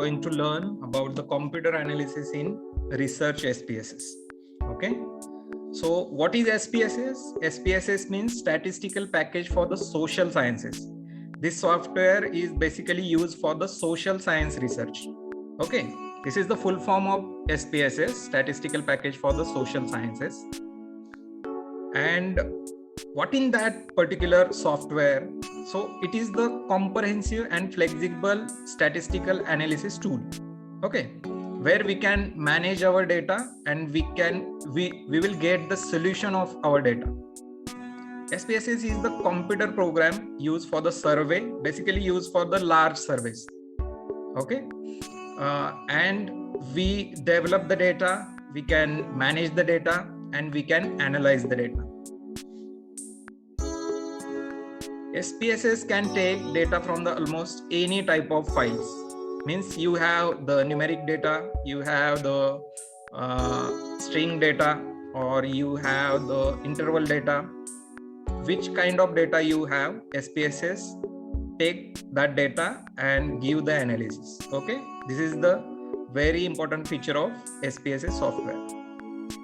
going to learn about the computer analysis in research SPSS. Okay. So what is SPSS? SPSS means statistical package for the social sciences. This software is basically used for the social science research. Okay. This is the full form of SPSS, statistical package for the social sciences. And what in that particular software? So it is the comprehensive and flexible statistical analysis tool. Okay, where we can manage our data and we will get the solution of our data. SPSS is the computer program used for the survey, basically used for the large surveys. Okay, and we develop the data, we can manage the data, and we can analyze the data. SPSS can take data from the almost any type of files. Means you have the numeric data, you have the string data, or you have the interval data. Which kind of data you have, SPSS take that data and give the analysis. Okay, this is the very important feature of SPSS software.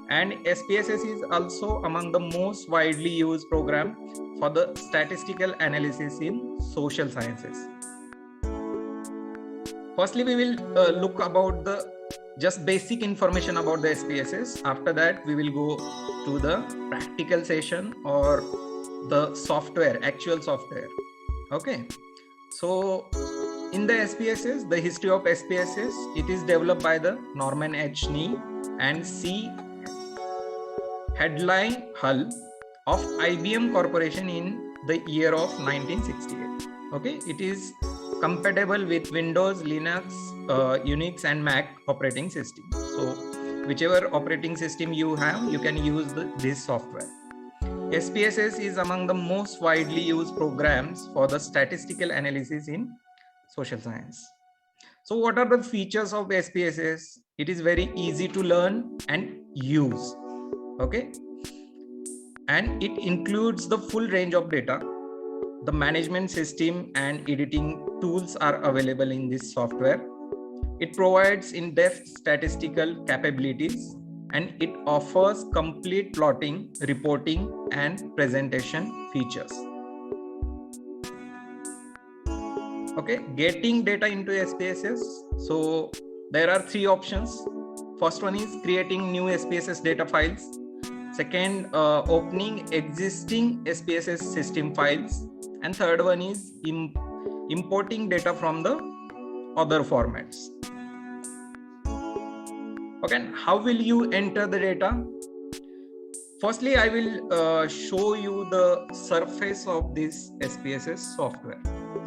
And SPSS is also among the most widely used program for the statistical analysis in social sciences. Firstly, we will look about the just basic information about the SPSS. After that, we will go to the practical session or the software, actual software. Okay. So in the SPSS, the history of SPSS, it is developed by the Norman H. Nee and C. Headline Hull of IBM Corporation in the year of 1968. Okay, it is compatible with Windows, Linux, Unix and Mac operating system. So whichever operating system you have, you can use this software. SPSS is among the most widely used programs for the statistical analysis in social science. So what are the features of SPSS? It is very easy to learn and use. Okay, and it includes the full range of data. The management system and editing tools are available in this software. It provides in-depth statistical capabilities and it offers complete plotting, reporting and presentation features. Okay, getting data into SPSS. So there are three options. First one is creating new SPSS data files. Second, opening existing SPSS system files. And third one is importing data from the other formats. Okay, and how will you enter the data? Firstly, I will show you the surface of this SPSS software.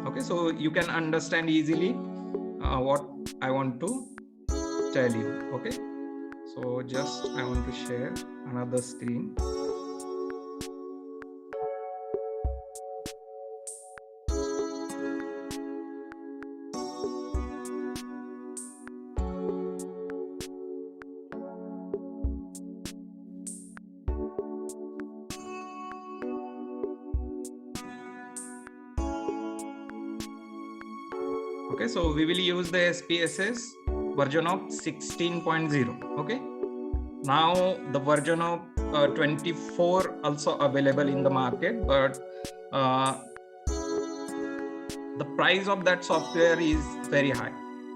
Okay, so you can understand easily what I want to tell you. Okay, so just I want to share another screen. Okay, so we will use the SPSS version of 16.0. Okay, now the version of 24 also available in the market, but the price of that software is very high.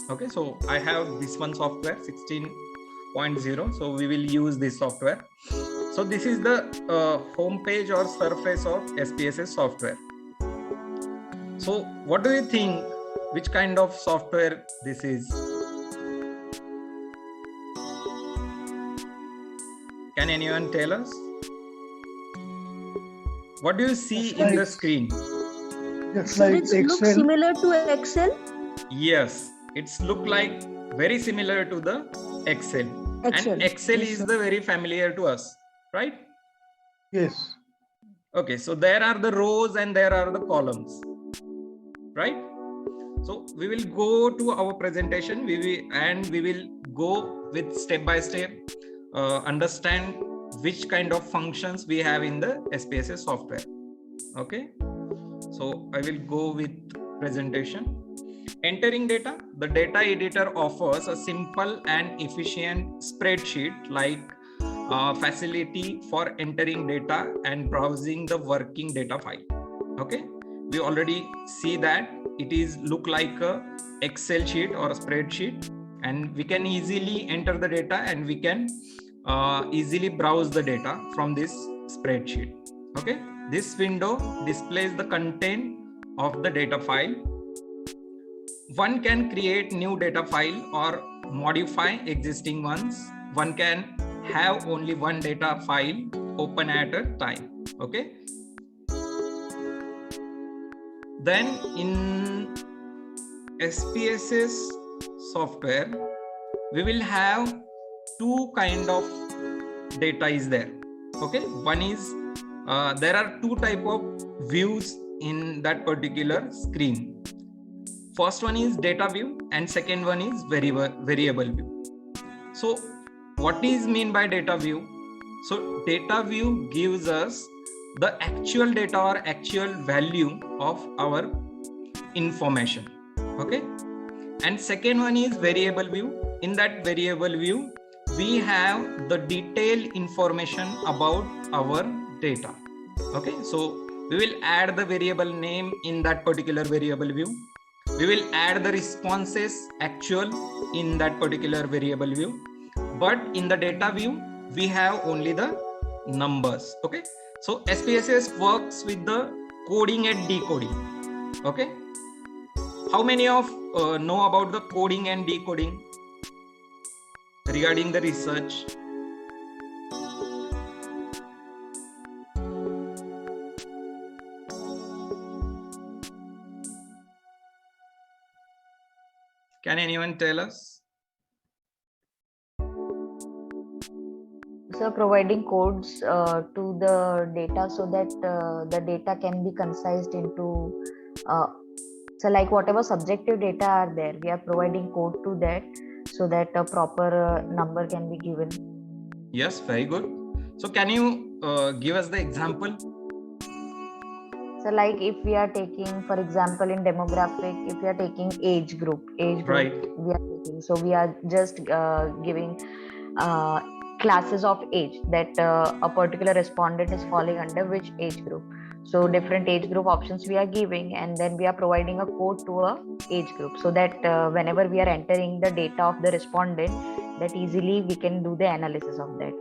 Okay, so I have this one software 16.0, so we will use this software. So this is the home page or surface of SPSS software. So what do you think? Which kind of software this is? Can anyone tell us? What do you see in the screen? Just like Does it look Excel. similar to Excel? Yes, it's look like very similar to the Excel. And Excel Yes, is sir. the very familiar to us, right? Yes. Okay, so there are the rows and there are the columns, right? So we will go to our presentation. We will go with step by step, understand which kind of functions we have in the SPSS software. Okay, so I will go with presentation. Entering data. the data editor offers a simple and efficient spreadsheet like facility for entering data and browsing the working data file. Okay, we already see that it is look like a Excel sheet or a spreadsheet, and we can easily enter the data and we can easily browse the data from this spreadsheet. Okay, this window displays the content of the data file. One can create new data file or modify existing ones. One can have only one data file open at a time. Okay, then in SPSS software we will have two kind of data is there. Okay, one is there are two type of views in that particular screen. First one is data view and second one is variable view. So what is mean by data view? So data view gives us the actual data or actual value of our information. Okay, and second one is variable view. In that variable view we have the detailed information about our data. Okay, so we will add the variable name in that particular variable view. We will add the responses actual in that particular variable view, but in the data view we have only the numbers. Okay, so SPSS works with the coding and decoding. Okay, how many of know about the coding and decoding regarding the research? Can anyone tell us? So providing codes to the data so that the data can be concised into so like whatever subjective data are there, we are providing code to that so that a proper number can be given. Yes, very good. So can you give us the example? So like if we are taking, for example, in demographic, if we are taking age group Right. we are taking, so we are just giving classes of age that a particular respondent is falling under which age group. So different age group options we are giving, and then we are providing a code to a age group so that whenever we are entering the data of the respondent, that easily we can do the analysis of that.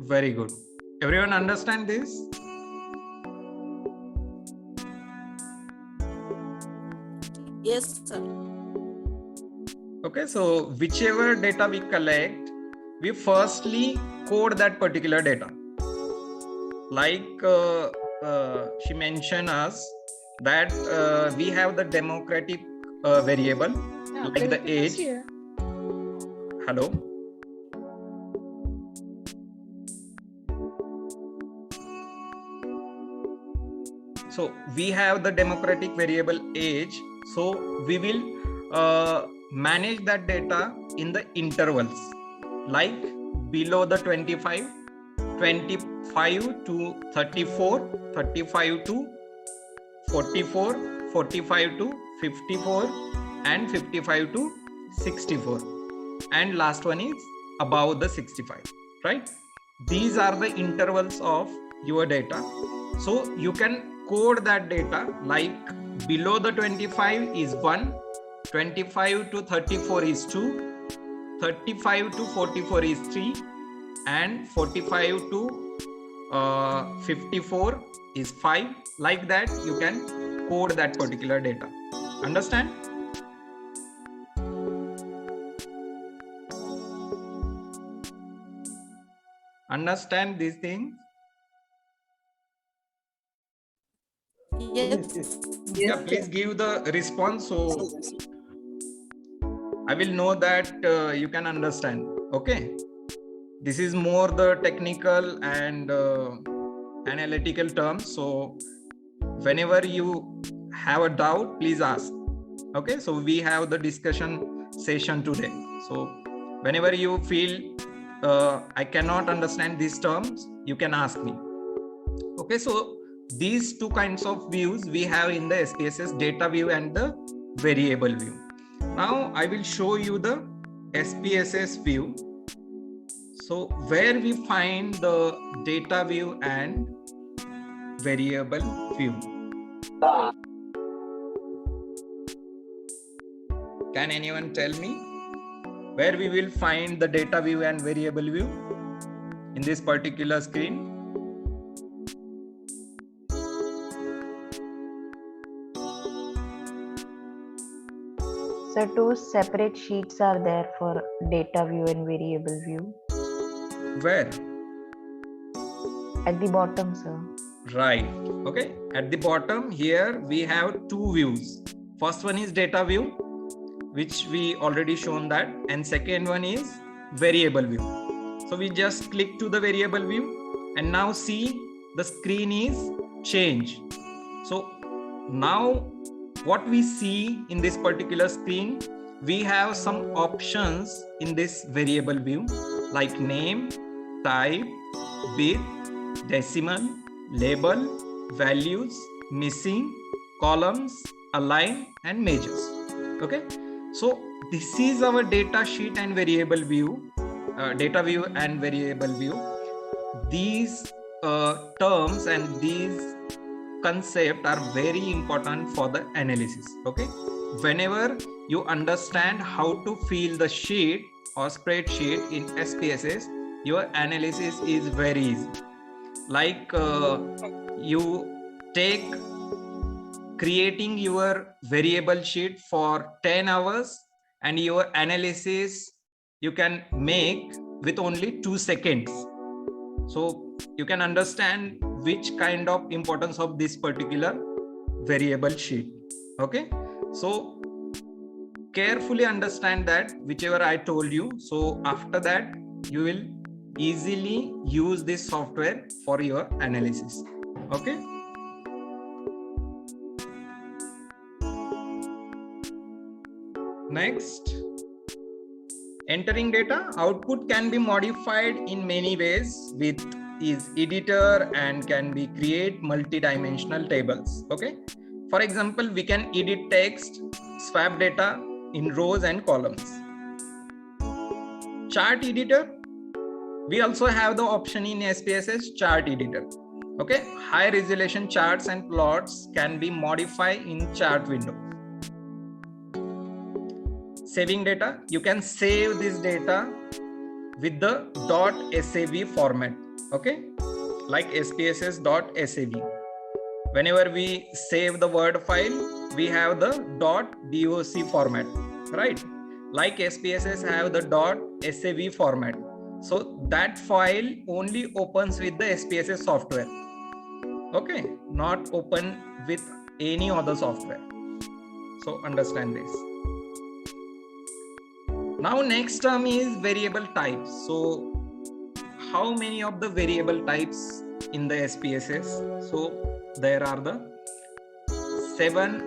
Very good. Everyone understand this? Yes, sir. Okay, so whichever data we collect, we firstly code that particular data. Like she mentioned us that we have the democratic variable like the age. Hello. So we have the democratic variable age. So we will manage that data in the intervals like below the 25 to 34, 35 to 44, 45 to 54, and 55 to 64. And last one is above the 65, right? These are the intervals of your data. So you can code that data like below the 25 is 1, 25 to 34 is 2, 35 to 44 is 3, and 45 to 54 is 5. Like that you can code that particular data. Understand? Understand these things? Yes. Yeah, please give the response so I will know that you can understand. Okay, this is more the technical and analytical terms, so whenever you have a doubt, please ask. Okay, so we have the discussion session today, so whenever you feel I cannot understand these terms, you can ask me. Okay, so these two kinds of views we have in the SPSS, data view and the variable view. Now I will show you the SPSS view. So where we find the data view and variable view. Can anyone tell me where we will find the data view and variable view in this particular screen? So two separate sheets are there for data view and variable view. Where? At the bottom, sir. Right. Okay. At the bottom here we have two views. First one is data view, which we already shown that, and second one is variable view. So we just click to the variable view and now see the screen is changed. So now what we see in this particular screen, we have some options in this variable view like name, type, bit, decimal, label, values, missing, columns, align, and measures. Okay, so this is our data sheet and variable view, data view and variable view. These terms and these concepts are very important for the analysis. Okay, whenever you understand how to fill the sheet or spreadsheet in SPSS, your analysis is very easy. Like you take creating your variable sheet for 10 hours and your analysis you can make with only 2 seconds. So you can understand which kind of importance of this particular variable sheet. Okay, so carefully understand that whichever I told you. So after that you will easily use this software for your analysis. Okay, next, entering data. Output can be modified in many ways with is editor and can be create multi-dimensional tables. Okay, for example, we can edit text, swap data in rows and columns. Chart editor, we also have the option in SPSS chart editor. Okay, high resolution charts and plots can be modified in chart window. Saving data, you can save this data with the .sav format. Okay, like SPSS.sav. Whenever we save the Word file, we have the .doc format, right? Like SPSS have the .sav format. So that file only opens with the SPSS software. Okay, not open with any other software. So understand this. Now next term is variable types. So how many of the variable types in the SPSS? So there are the 7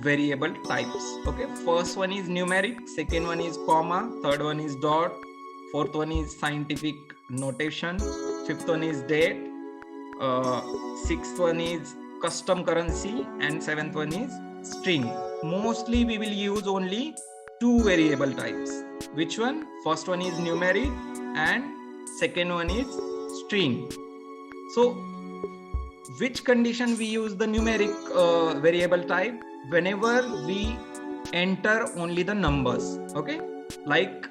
variable types. Okay, first one is numeric, second one is comma, third one is dot, fourth one is scientific notation, fifth one is date, sixth one is custom currency, and seventh one is string. Mostly we will use only 2 variable types. Which one? First one is numeric and second one is string. So which condition we use the numeric variable type? Whenever we enter only the numbers. Okay, like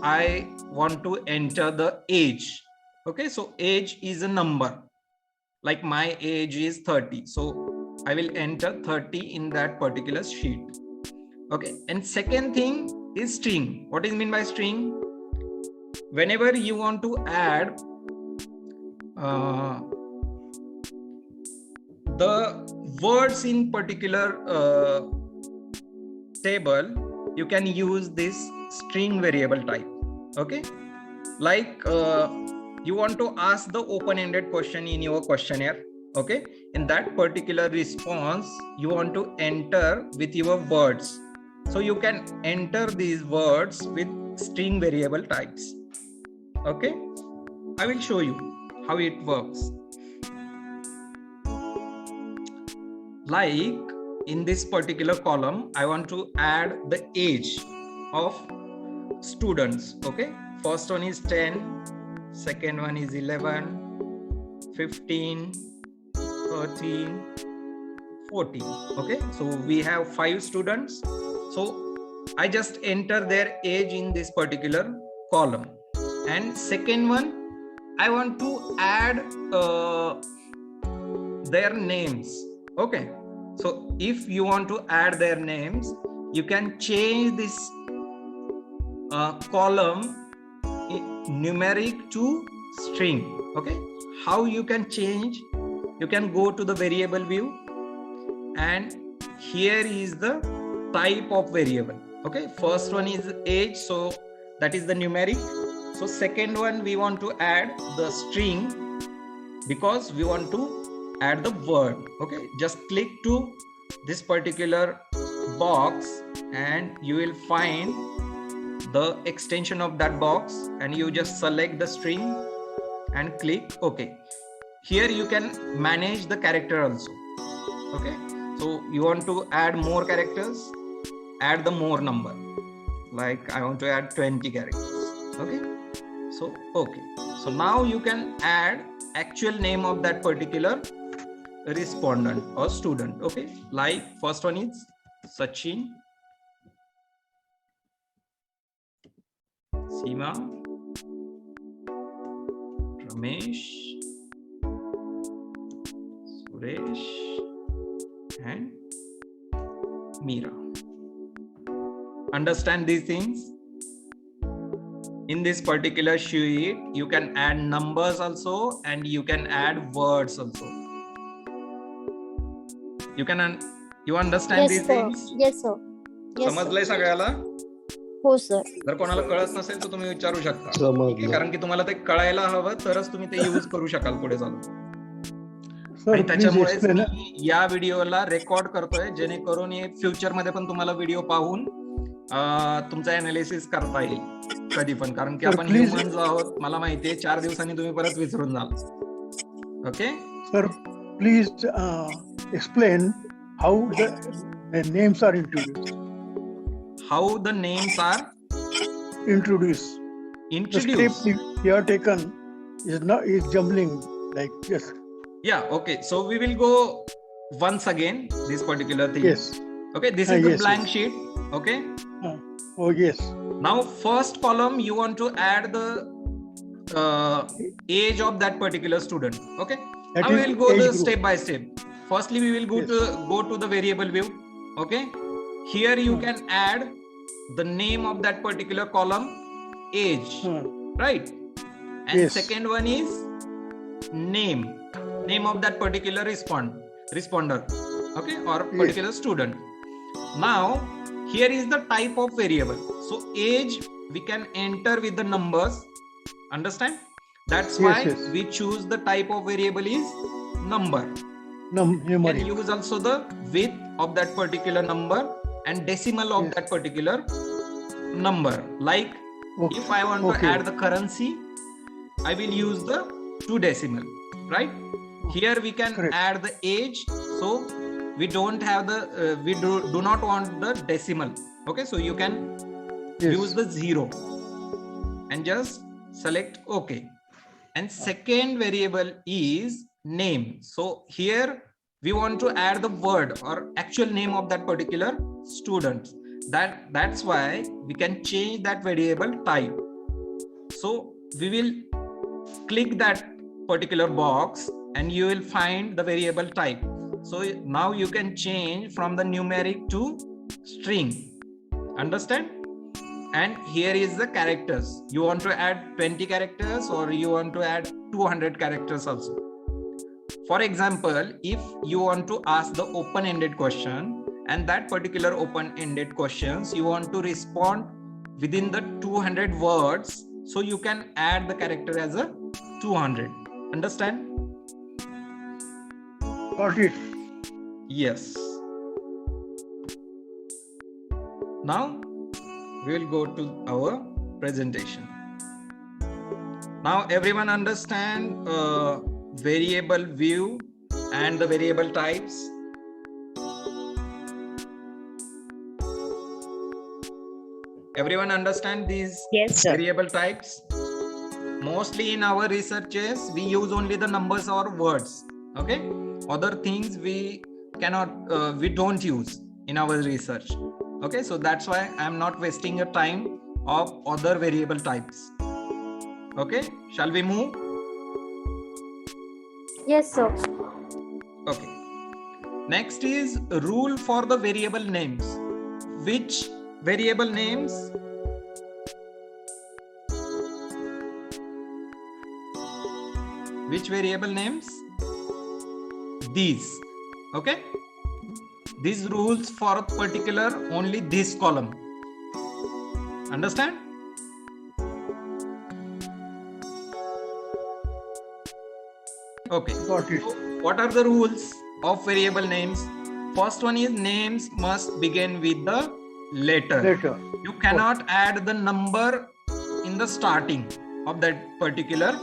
I want to enter the age. Okay, so age is a number, like my age is 30, so I will enter 30 in that particular sheet. Okay, and second thing is string. What is mean by string? Whenever you want to add the words in particular table, you can use this string variable type. Okay, like you want to ask the open-ended question in your questionnaire. Okay, in that particular response you want to enter with your words, so you can enter these words with string variable types. Okay, I will show you how it works. Like in this particular column, I want to add the age of students. Okay, first one is 10, second one is 11, 15, 13, 14. Okay, so we have 5 students. So I just enter their age in this particular column. And second one, I want to add their names. Okay, so if you want to add their names, you can change this column numeric to string. Okay, how you can change? You can go to the variable view, and here is the type of variable. Okay, first one is age, so that is the numeric. So second one, we want to add the string because we want to add the word. Okay, just click to this particular box and you will find the extension of that box, and you just select the string and click OK. Here you can manage the character also. Okay, so you want to add more characters, add the more number, like I want to add 20 characters. Okay, so okay, so now you can add actual name of that particular respondent or student. Okay, like first one is Sachin, Seema, Ramesh, Suresh, and Meera. Understand these things? In this particular sheet, you can add numbers also, and you can add words also. You understand these things? Yes, sir. Yes, समजलंय सगळ्याला? हो sir. जर कोणाला कळत नसेल तर तुम्ही विचारू शकता, कारण की तुम्हाला ते कळायला हवं, तरच तुम्ही ते यूज करू शकाल पुढे चालून. आणि त्याच्यामुळे मी या व्हिडिओला रेकॉर्ड करतोय, जेणेकरून फ्युचर मध्ये पण तुम्हाला व्हिडिओ पाहून तुमचा अनालिसिस करता येईल कधी पण, कारण की आपण ह्युमन्स आहोत. मला माहितीये 4 दिवसांनी तुम्ही परत विसरून जाल. Okay sir, please explain how the names are introduced. How the names are Introduced. The step you have taken is jumbling like yes. Yeah. Okay. So we will go once again this particular thing. Yes. Okay. This is the yes, blank yes. sheet. Okay. Oh yes. Now first column you want to add the age of that particular student. Okay. Now we will go the step by step. Firstly, we will go to the variable view. Okay. Here you can add the name of that particular column, age, right? And second one is name of that particular responder. Okay, or particular student. Now here is the type of variable. So age we can enter with the numbers. Understand? That's why we choose the type of variable is number. You can use also the width of that particular number and decimal of that particular number. Like if I want to add the currency, I will use the 2 decimal, right? Here we can add the age, so we don't have the we do not want the decimal. Okay, so you can use the 0 and just select OK. And second variable is name. So here we want to add the word or actual name of that particular student. That's why we can change that variable type. So we will click that particular box and you will find the variable type. So now you can change from the numeric to string. Understand? And here is the characters. You want to add 20 characters or you want to add 200 characters also. For example, if you want to ask the open-ended question and that particular open-ended questions you want to respond within the 200 words, so you can add the character as a 200. Understand? Got it. Yes. Now we will go to our presentation. Now everyone understand variable view and the variable types? Everyone understand these Yes, sir. variable types? Mostly in our researches, we use only the numbers or words. Okay, other things we cannot, we don't use in our research. Okay, so that's why I'm not wasting your time of other variable types. Okay, shall we move? Yes, sir. Okay. Next is rule for the variable names. Which variable names? Which variable names? These. Okay. These rules for particular only this column. Understand? Okay. Got it. So what are the rules of variable names? First one is names must begin with the letter. Later. You cannot add the number in the starting of that particular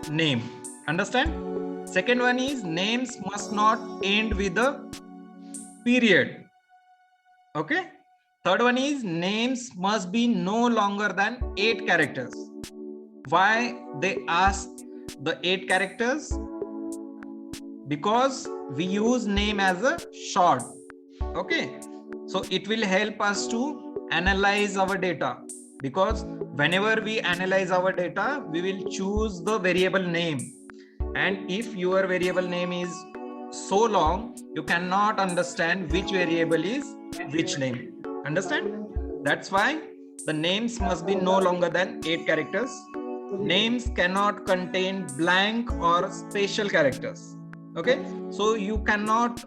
name. Understand? Second one is names must not end with a period. Okay. Third one is names must be no longer than 8 characters. Why they ask the 8 characters? Because we use name as a short. Okay, so it will help us to analyze our data, because whenever we analyze our data, we will choose the variable name, and if your variable name is so long, you cannot understand which variable is which name. Understand? That's why the names must be no longer than 8 characters. Names cannot contain blank or special characters. Okay, so you cannot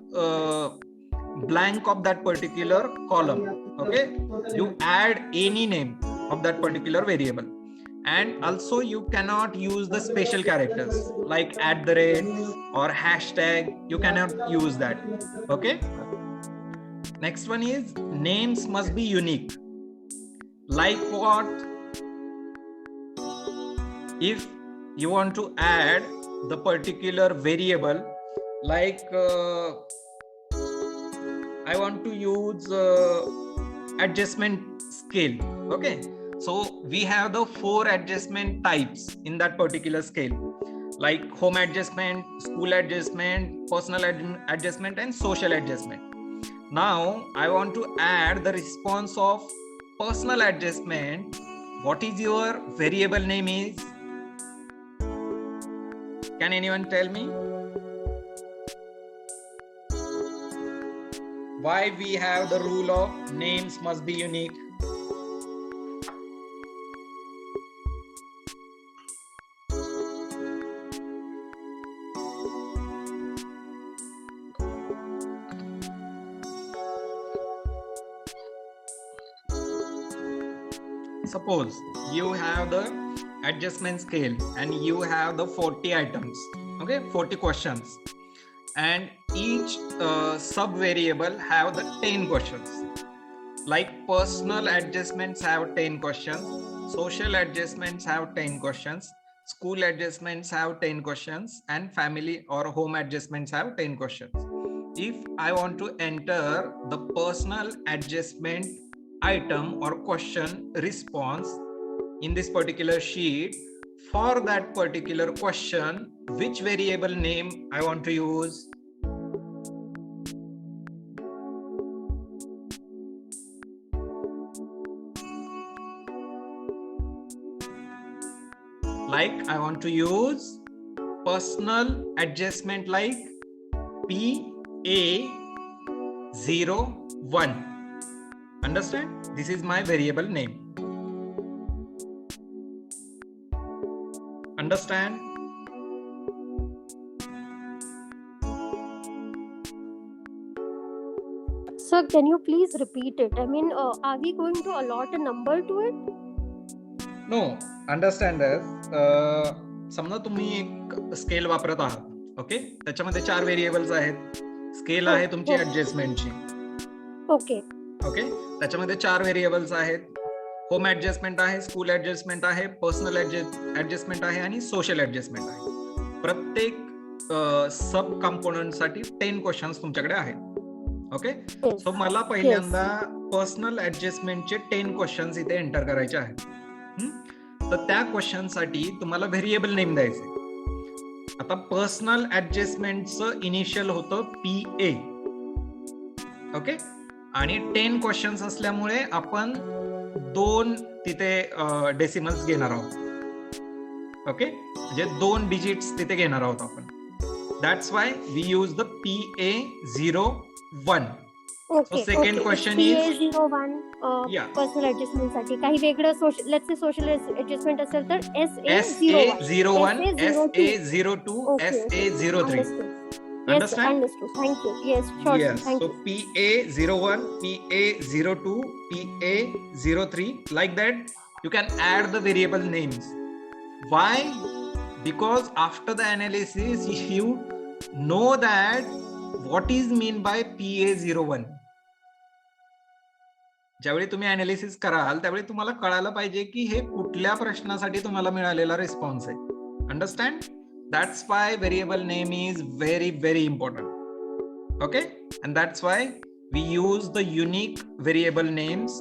blank of that particular column. Okay, you add any name of that particular variable, and also you cannot use the special characters like @ or hashtag. You cannot use that. Okay, next one is names must be unique. Like what? If you want to add the particular variable, like I want to use adjustment scale. Okay, so we have the 4 adjustment types in that particular scale, like home adjustment, school adjustment, personal adjustment, and social adjustment. Now I want to add the response of personal adjustment. What is your variable name is? Can anyone tell me? Why we have the rule of names must be unique? Suppose you have the adjustment scale and you have the 40 items, okay, 40 questions, and each sub variable have the 10 questions. Like personal adjustments have 10 questions, social adjustments have 10 questions, school adjustments have 10 questions, and family or home adjustments have 10 questions. If I want to enter the personal adjustment item or question response in this particular sheet, for that particular question, which variable name I want to use? Like I want to use personal adjustment like PA01. Understand? This is my variable name. Understand? Sir, can you please repeat it? I mean, are we going to allot a number to it? No, understand this. समजा तुम्ही एक scale वापरत आहात, okay, त्याच्यामध्ये 4 variables आहेत. Scale आहे तुमची ऍडजस्टमेंटची. Okay okay, त्याच्यामध्ये 4 व्हेरिएबल्स आहेत. होम ऍडजस्टमेंट आहे, स्कूल ऍडजस्टमेंट आहे, पर्सनल ऍडजस्टमेंट आहे आणि सोशल ऍडजस्टमेंट आहे. प्रत्येक सब कंपोनंट साठी 10 क्वेश्चन्स तुमच्याकडे आहेत. ओके. Yes. सो मला पहिल्यांदा पर्सनल ऍडजस्टमेंटचे 10 क्वेश्चन्स इथे एंटर करायचे आहेत. तर त्या क्वेश्चन साठी तुम्हाला व्हेरिएबल नेम द्यायचे. आता पर्सनल ऍडजस्टमेंटचं इनिशियल होतं PA. ओके. आणि 10 क्वेश्चन्स असल्यामुळे आपण 2 तिथे डेसिमल्स घेणार आहोत. ओके, म्हणजे 2 डिजिट्स तिथे घेणार आहोत आपण. That's why we use the PA01. Okay. second question is PA01 Yeah. Personal adjustment साठी काही वेगळं सोशल ऍडजस्टमेंट असेल तर SA01, SA02. SA02, Okay. SA03. Understood. Understand? Understood. Thank you. Yes, sure. Yes. Thank So you. PA01, PA02, PA03, like that you can add the variable names. Why? Because after the analysis you know that what is mean by PA01. ज्यावेळी तुम्ही analysis कराल त्यावेळी तुम्हाला कळायला पाहिजे की हे कुठल्या प्रश्नासाठी तुम्हाला मिळालेला रिस्पॉन्स आहे. Understand? That's why variable name is very very important. Okay, and that's why we use the unique variable names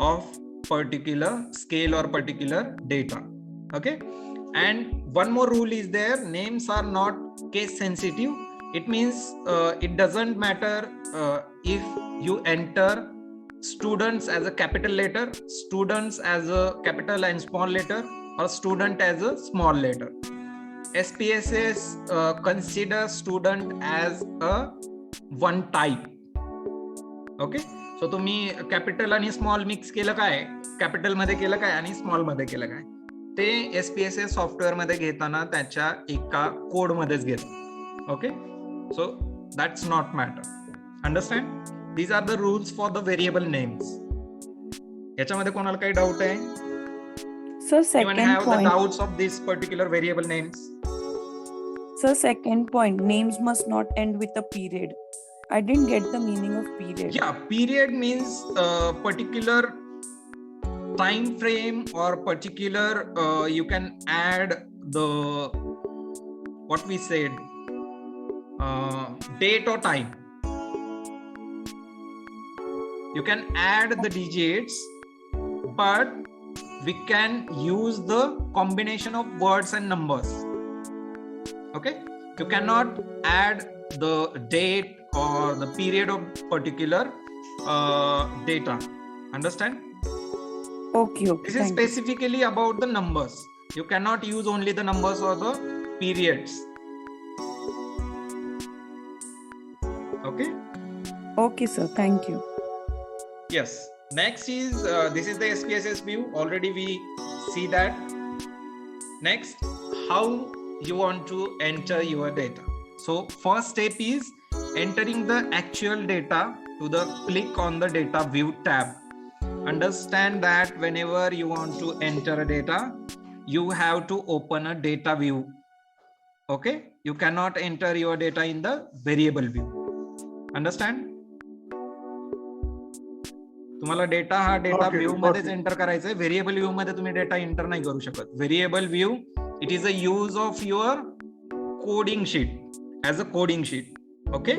of particular scale or particular data. Okay, and one more rule is there: names are not case sensitive. It means it doesn't matter if you enter students as a capital letter, students as a capital and small letter, or student as a small letter. SPSS consider student as a one type. Okay, so तुम्ही capital आणि small mix केलं काय, capital मध्ये केलं काय आणि small मध्ये केलं काय, ते SPSS सॉफ्टवेअर मध्ये घेताना त्याच्या एका कोड मध्येच घेतात. Okay, so that's not matter. Understand? These are the rules for the variable names. याच्यामध्ये कोणाला काही डाऊट आहे? Sir, Anyone second have the point. doubts of this particular variable names? Sir, second point. Names must not end with a period. I didn't get the meaning of period. Yeah, period means particular time frame or particular you can add the what we said date or time. You can add the digits, but we can use the combination of words and numbers. Okay, you cannot add the date or the period of particular data. Understand? Okay. This is specifically about the numbers. You cannot use only the numbers or the periods. Okay. Okay, sir. Thank you. Yes. Next is this is the SPSS view. Already we see that. Next, how you want to enter your data. So first step is entering the actual data to the click on the data view tab. Understand that whenever you want to enter a data, you have to open a data view. Okay, you cannot enter your data in the variable view. Understand? तुम्हाला data हा data view मध्येच enter करायचा आहे. Variable view मध्ये तुम्ही data enter नाही करू शकत. Variable view it is a use of your coding sheet as a coding sheet. Okay,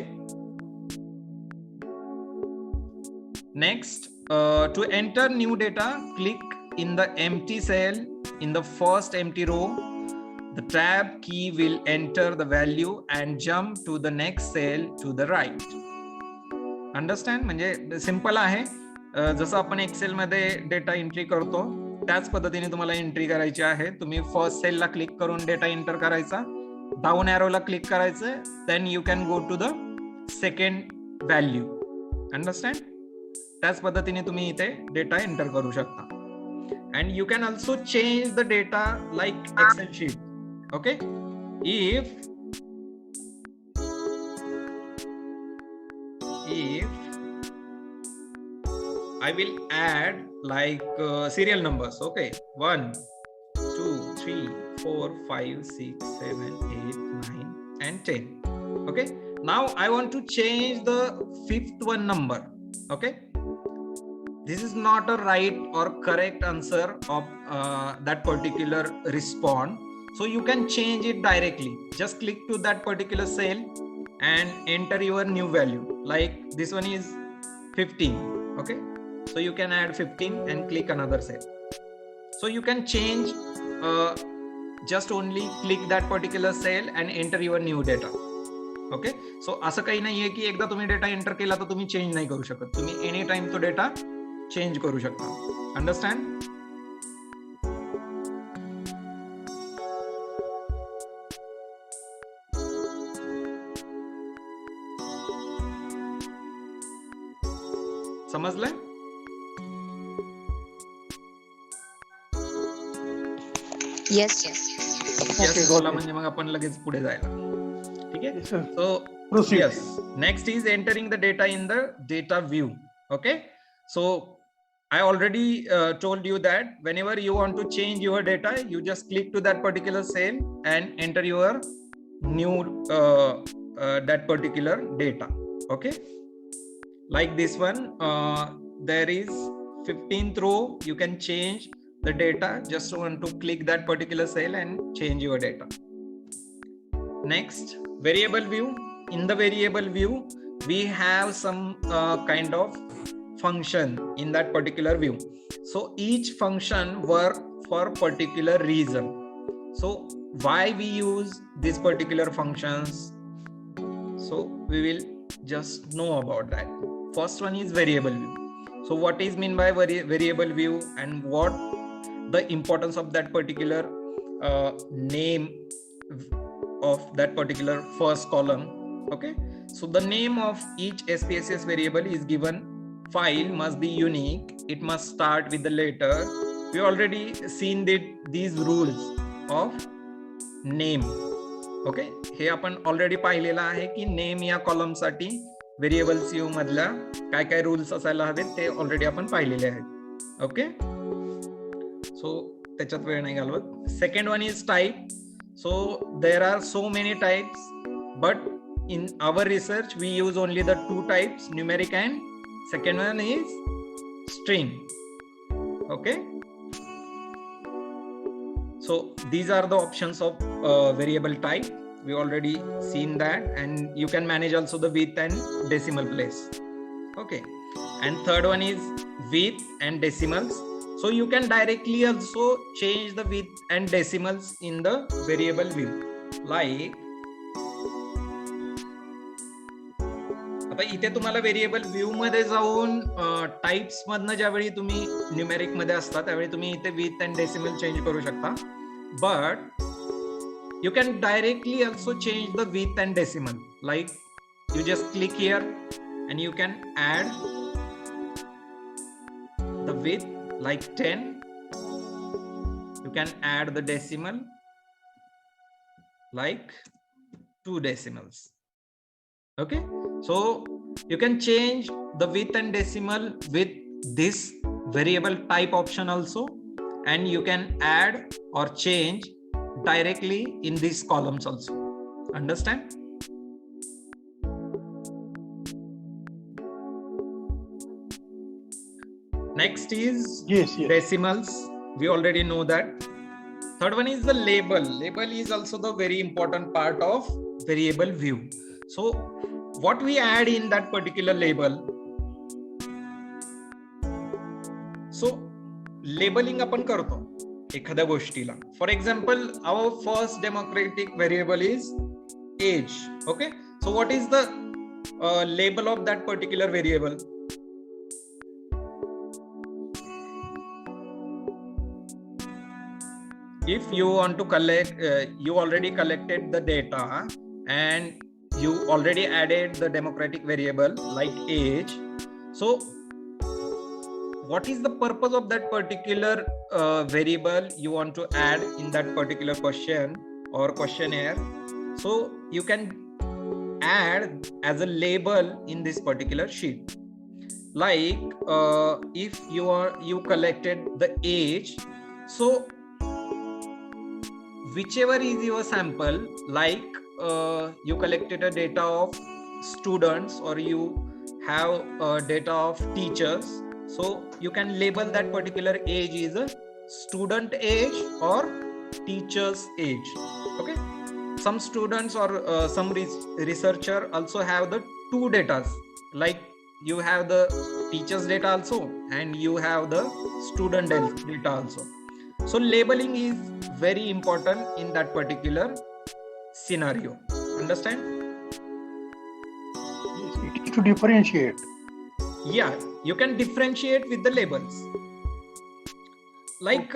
next, to enter new data, click in the empty cell in the first empty row. The tab key will enter the value and jump to the next cell to the right. Understand? म्हणजे simple आहे. जसं आपण Excel मध्ये data entry करतो त्याच पद्धतीने तुम्हाला entry करायची आहे. तुम्ही फर्स्ट सेलला क्लिक करून डेटा एंटर करायचा, डाऊन एरोला क्लिक करायचं, then you can go to the second value. Understand? त्याच पद्धतीने तुम्ही इथे डेटा एंटर करू शकता. And you can also change the data like excel sheet. Okay, if I will add like serial numbers. Okay, 1, 2, 3, 4, 5, 6, 7, 8, 9 and 10. Okay, now I want to change the fifth one number. Okay, this is not a right or correct answer of that particular response, so you can change it directly. Just click to that particular cell and enter your new value. Like this one is 15. Okay, so you can add 15 and click another cell. So you can change, just only click that particular cell and enter your new data. Okay, so असं काही नाहीये की एकदा तुम्ही data enter केला तर तुम्ही change नाही करू शकत. तुम्ही एनी टाइम तो डेटा चेंज करू शकता. अंडरस्टँड? समजलंय? येस यस बोला म्हणजे मग आपण लगेच पुढे जायला. ठीक आहे. So yes, next is entering the data in the data view. Okay, so I already told you that whenever you want to change your data, you just click to that particular cell and enter your new that particular data. Okay, like this one, there is 15th row. You can change the data. Just want to click that particular cell and change your data. Next, variable view. In the variable view, we have some kind of function in that particular view. So each function work for particular reason. So why we use these particular functions? So we will just know about that. First one is variable view. So what is mean by variable view and what the importance of that particular name of that particular first column. Okay, so the name of each SPSS variable is given. File must be unique. It must start with the letter. We already seen these rules of name. Okay, हे आपण already पाहिलेलं आहे की name या column साठी variables you मधल्या काय काय rules असायला हवेत ते ऑलरेडी आपण पाहिलेले आहेत. ओके, सो त्याच्यात वेळ नाही घालवत. Second one is type. So there are so many types, but in our research we use only the two types, numeric and second one is string. Okay, so these are the options of variable type. We already seen that, and you can manage also the width and decimal place. Okay, and third one is width and decimals. So you can directly also change the width and decimals in the variable view. Like आता इथे तुम्हाला variable view मध्ये जाऊन types मधनं ज्यावेळी तुम्ही numeric मध्ये असता त्यावेळी तुम्ही इथे विथ अँड डेसिमल चेंज करू शकता. But you can directly also change the width and decimal. Like you just click here and you can add the width like 10. You can add the decimal like 2 decimals. Okay, so you can change the width and decimal with this variable type option also, and you can add or change directly in these columns also. Understand? Next is yes. decimals. We already know that. Third one is the label. Label is also the very important part of variable view. So what we add in that particular label. So labeling आपण करतो एखाद्या गोष्टीला. For example, our first democratic variable is age. Okay, so what is the label of that particular variable? If you want to collect, you already collected the data and you already added the democratic variable like age. So what is the purpose of that particular variable you want to add in that particular question or questionnaire? So you can add as a label in this particular sheet. Like if you collected the age, so whichever is your sample, like you collected a data of students or you have data of teachers, so you can label that particular age is a student age or teacher's age. Okay, some students or some researcher also have the two datas, like you have the teachers data also and you have the student data also. So labeling is very important in that particular scenario. Understand? It is to differentiate. Yeah, you can differentiate with the labels. Like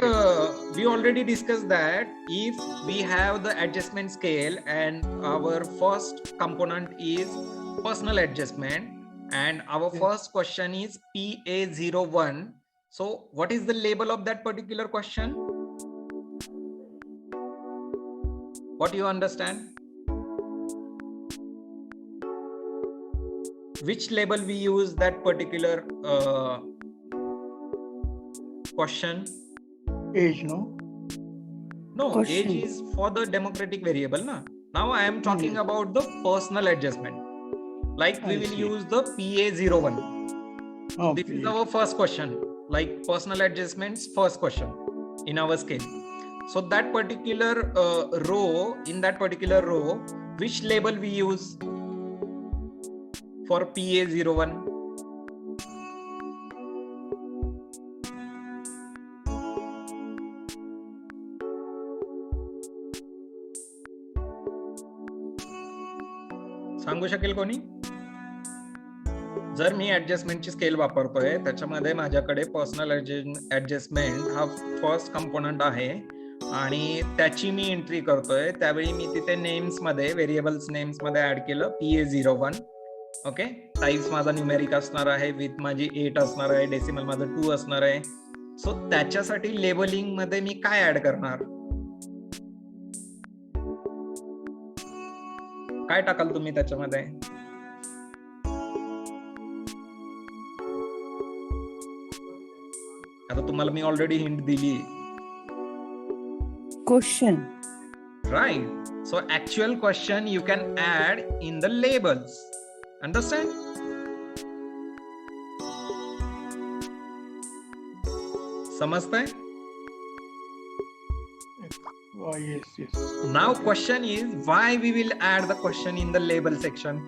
we already discussed that if we have the adjustment scale and our first component is personal adjustment and our first question is PA01, so what is the label of that particular question? What do you understand? Which label we use that particular question? Age, no? No, Question. age is for the democratic variable. Na? Now I am talking about the personal adjustment. Like we will use the PA01. Oh, This is our first question. Like personal adjustments, first question in our scale. So that particular row, in that particular row, which label we use for PA01? सांगू शकेल कोणी? जर मी ऍडजस्टमेंटची scale वापरतोय त्याच्यामध्ये माझ्याकडे personal adjustment हा first component आहे आणि त्याची मी एंट्री करतोय, त्यावेळी मी तिथे नेम्स मध्ये व्हेरिएबल्स नेम्स मध्ये ऍड केलं PA01. ओके, टाइप्स माझा न्यूमेरिक असणार आहे, विथ माझी 8 असणार आहे, डेसिमल माझं 2 असणार आहे. सो त्याच्यासाठी लेबलिंग मध्ये मी काय ऍड करणार? काय टाकाल तुम्ही त्याच्यामध्ये? आता तुम्हाला मी ऑलरेडी हिंट दिली. Question. Right. So actual question you can add in the labels. Understand? समजताय? oh, yes. Now question is why we will add the question in the label section.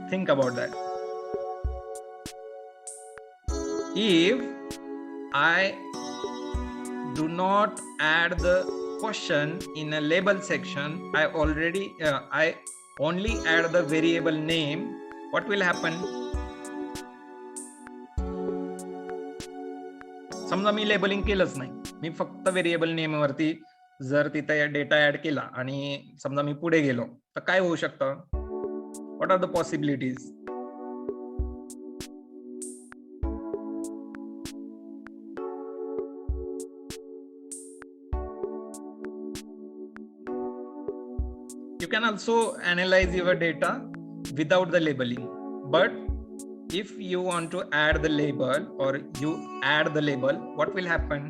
Think about that. If I do not add the question in a label section, I only add the variable name, what will happen? समजा मी labelling केलंच नाही, मी फक्त variable name वरती जर तिथे data add केला आणि समजा मी पुढे गेलो तर काय होऊ शकतं? What are the possibilities? You can also analyze your data without the labeling, but if you want to add the label or you add the label, what will happen?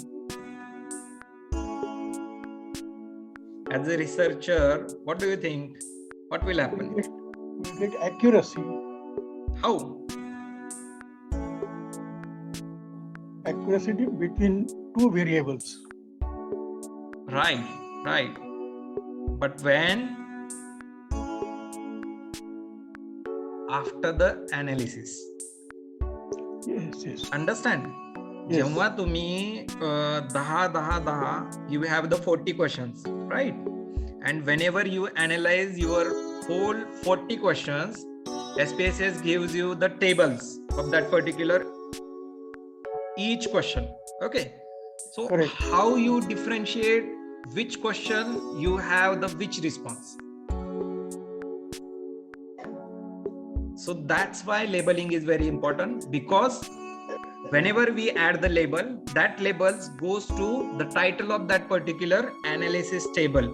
As a researcher, what do you think? What will happen? We get accuracy. How? Accuracy between two variables. Right. But when? After the analysis. Yes. Understand? Yes. जेव्हा तुम्ही 10, you have the 40 questions, right? And whenever you analyze your whole 40 questions, SPSS gives you the tables of that particular each question. Okay, so Correct. how you differentiate which question you have the which response? So that's why labeling is very important, because whenever we add the label, that labels goes to the title of that particular analysis table.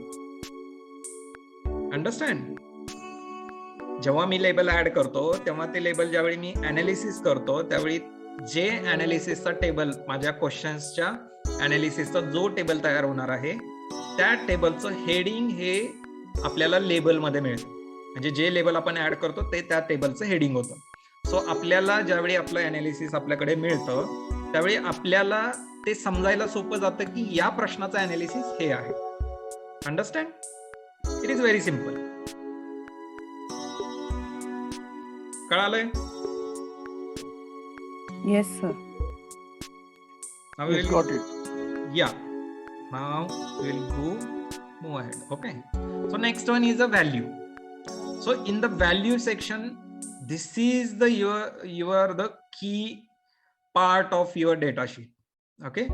Understand? जेव्हा मी label add करतो तेव्हा ते label ज्यावेळी मी analysis करतो त्यावेळी जे अनालिसिसचा table माझ्या क्वेश्चन्सच्या अनालिसिसचा जो table तयार होणार आहे त्या टेबलचं हेडिंग हे आपल्याला लेबल मध्ये मिळतं. म्हणजे जे लेबल आपण ऍड करतो ते त्या टेबलचं हेडिंग होतं. सो आपल्याला ज्यावेळी आपलं अनालिसिस आपल्याकडे मिळतं त्यावेळी आपल्याला ते समजायला सोपं जातं की या प्रश्नाचं अनालिसिस हे आहे. Understand? It is very simple. कळालंय? Yes, sir. Now Yes, we'll got it. yeah. Now we'll move ahead. Okay. So next one is a value. So in the value section, this is the your the key part of your data sheet. Okay.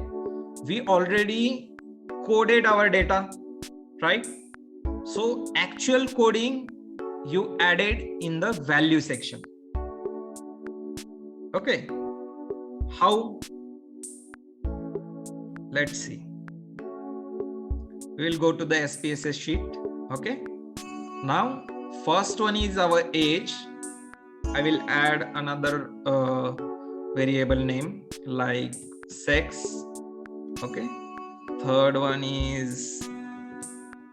We already coded our data, right? So actual coding you added in the value section. Okay. How? Let's see. We will go to the SPSS sheet. Okay. Now, first one is our age. I will add another variable name like sex. Okay. Third one is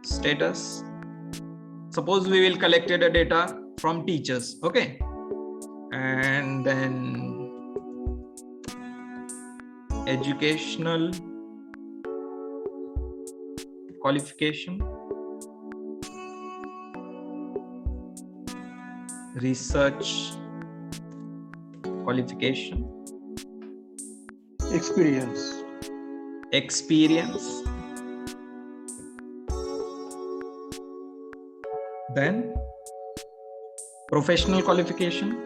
status. Suppose we will collected the data from teachers. Okay. And then educational qualification, research qualification, Experience. Then professional qualification,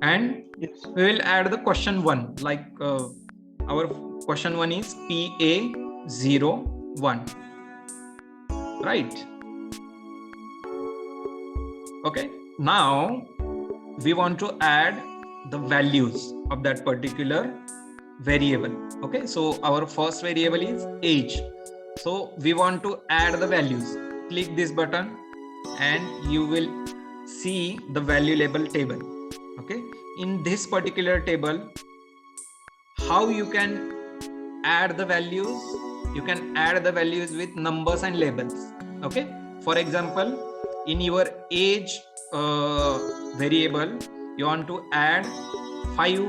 and Yes. we will add the question 1, like our question 1 is PA01, right? Okay, now we want to add the values of that particular variable. Okay, so our first variable is age, so we want to add the values. Click this button and you will see the value label table. Okay, in this particular table, how you can add the values? You can add the values with numbers and labels. Okay, for example, in your age variable, you want to add 5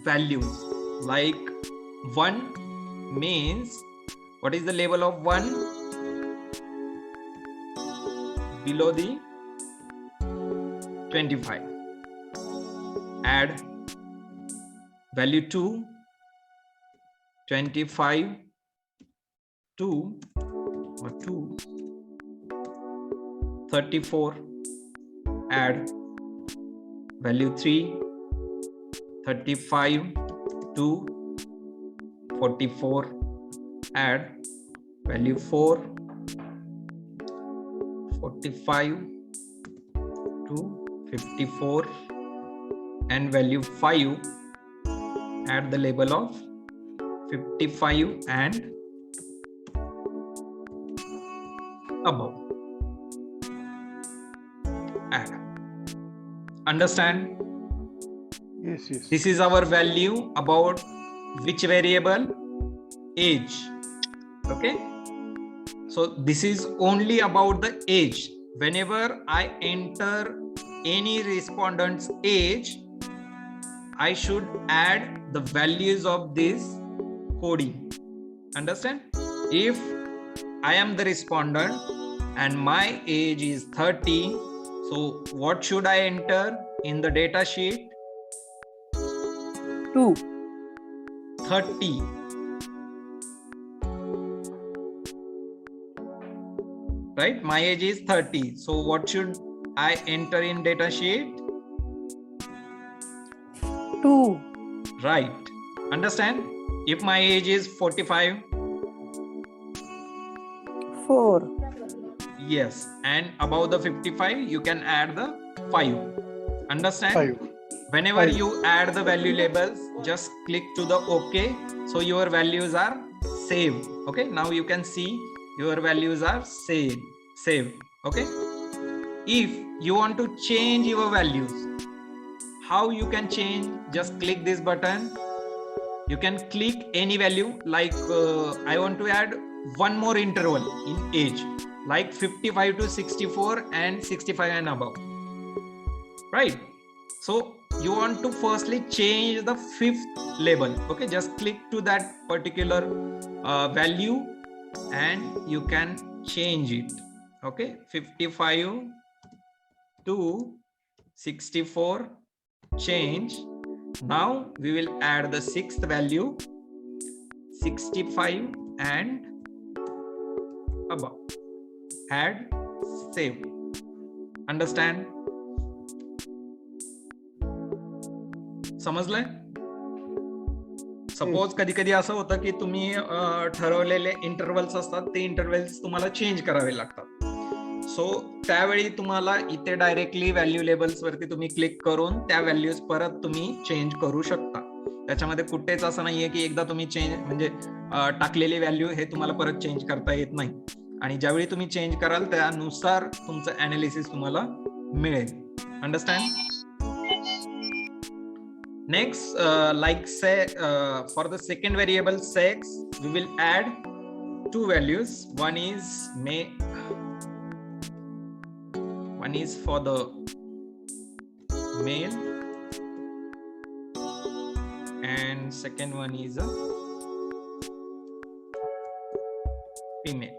values, like 1 means, what is the label of 1? Below the 25. Add value 2, 25 to 34. Add value 3, 35 to 44. Add value 4, 45 to 54, and value 5. Add the label of 55 and above. Add. Understand? Yes, yes. This is our value about which variable? Age. Okay, so this is only about the age. Whenever I enter any respondent's age, I should add the values of this coding. Understand? If I am the respondent and my age is 30, so what should I enter in the data sheet? 2. 30. Right? My age is 30. So what should I enter in data sheet? 2. Right. Understand? If my age is 45. 4. Yes. And above the 55, you can add the 5. Understand? 5. Whenever 5. you add the value labels, just click to the OK. So your values are saved. Okay. Now you can see your values are saved. Okay. If you want to change your values, how you can change? Just click this button. You can click any value, like I want to add one more interval in age, like 55 to 64 and 65 and above. Right? So you want to firstly change the 5th label. Okay, just click to that particular value and you can change it. Okay, 55 to 64, change. Now we will add the 6th value, 65 and above. Add, save. Understand? समजलंय? Suppose कधी कधी असं होतं की तुम्ही ठरवलेले intervals असतात, ते intervals तुम्हाला चेंज करावे लागतात. सो त्यावेळी तुम्हाला इथे डायरेक्टली व्हॅल्यू लेबल्स वरती तुम्ही क्लिक करून त्या व्हॅल्यूज परत तुम्ही चेंज करू शकता. त्याच्यामध्ये कुठेच असं नाहीये की एकदा तुम्ही चेंज म्हणजे टाकलेली व्हॅल्यू हे तुम्हाला परत चेंज करता येत नाही. आणि ज्यावेळी तुम्ही चेंज कराल त्यानुसार तुमचं अनालिसिस तुम्हाला मिळेल. Understand? Next, like say for the second variable sex, we will add 2 values. One is for the male, and second one is a female.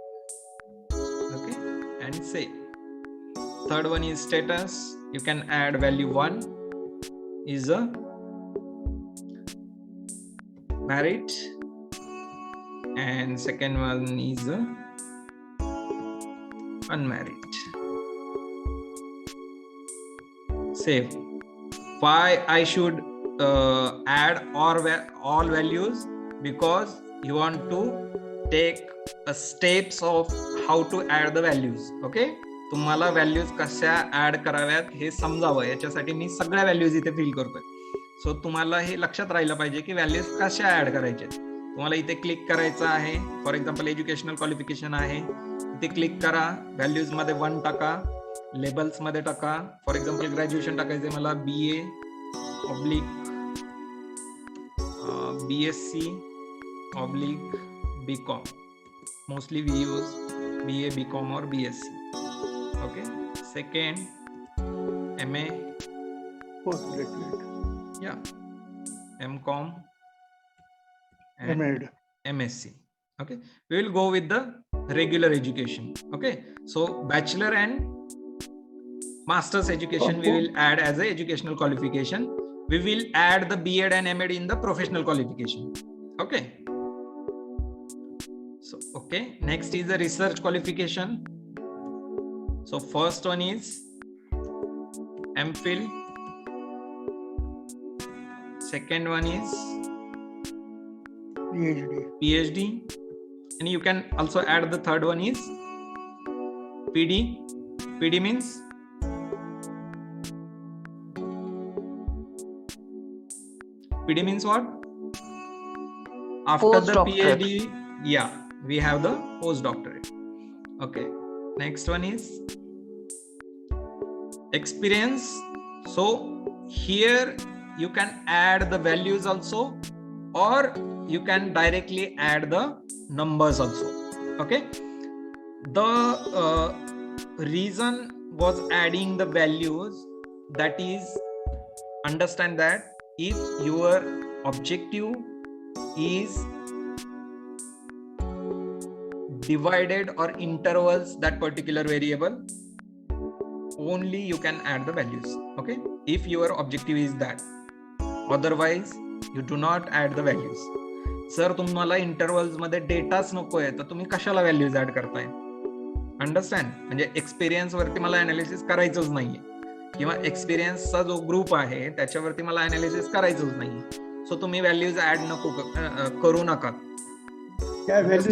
Okay, and say third one is status. You can add value 1 is a married, and second one is unmarried. Save. Why I should add all values? Because you want to take a steps of how to add the values. Okay, तुम्हाला values कशा add कराव्यात हे समजावं, याच्यासाठी मी सगळ्या values इथे fill करतोय. सो तुम्हाला हे लक्षात राहिलं पाहिजे की व्हॅल्यूज कशा ऍड करायचे. तुम्हाला इथे क्लिक करायचं आहे. फॉर एक्झाम्पल एज्युकेशनल क्वालिफिकेशन आहे, इथे क्लिक करा, व्हॅल्यूज मध्ये 1 टाका, लेबल्स मध्ये टाका. फॉर एक्झाम्पल ग्रॅज्युएशन टाकायचंय मला, BA oblique BSc oblique BCom. Mostly we use BA, BCom और BSc. Okay, second MA, post graduate, yeah, MCom and MAd, MSc. Okay, we will go with the regular education. Okay, so bachelor and master's education we will add as a educational qualification. We will add the B.Ed and M.Ed in the professional qualification. Okay, so okay, next is the research qualification. So first one is MPhil, second one is PhD, and you can also add the third one is PD. PD means what? After the PhD, yeah, we have the postdoctorate. Okay, next one is experience. So here you can add the values also, or you can directly add the numbers also. Okay, the reason was adding the values, that is, understand that if your objective is divided or intervals that particular variable, only you can add the values. Okay, if your objective is that, otherwise you do not add the values. Sir तुम्हाला intervals मध्ये डेटाच नकोय तर तुम्ही कशाला values add करताय? Understand? म्हणजे experience वरती मला अनालिसिस करायचंच नाहीये, किंवा एक्सपिरियन्सचा जो ग्रुप आहे त्याच्यावरती मला अनालिसिस करायचंच नाहीये. सो तुम्ही व्हॅल्यूज ऍड नको करू नका. त्या व्हॅल्यूज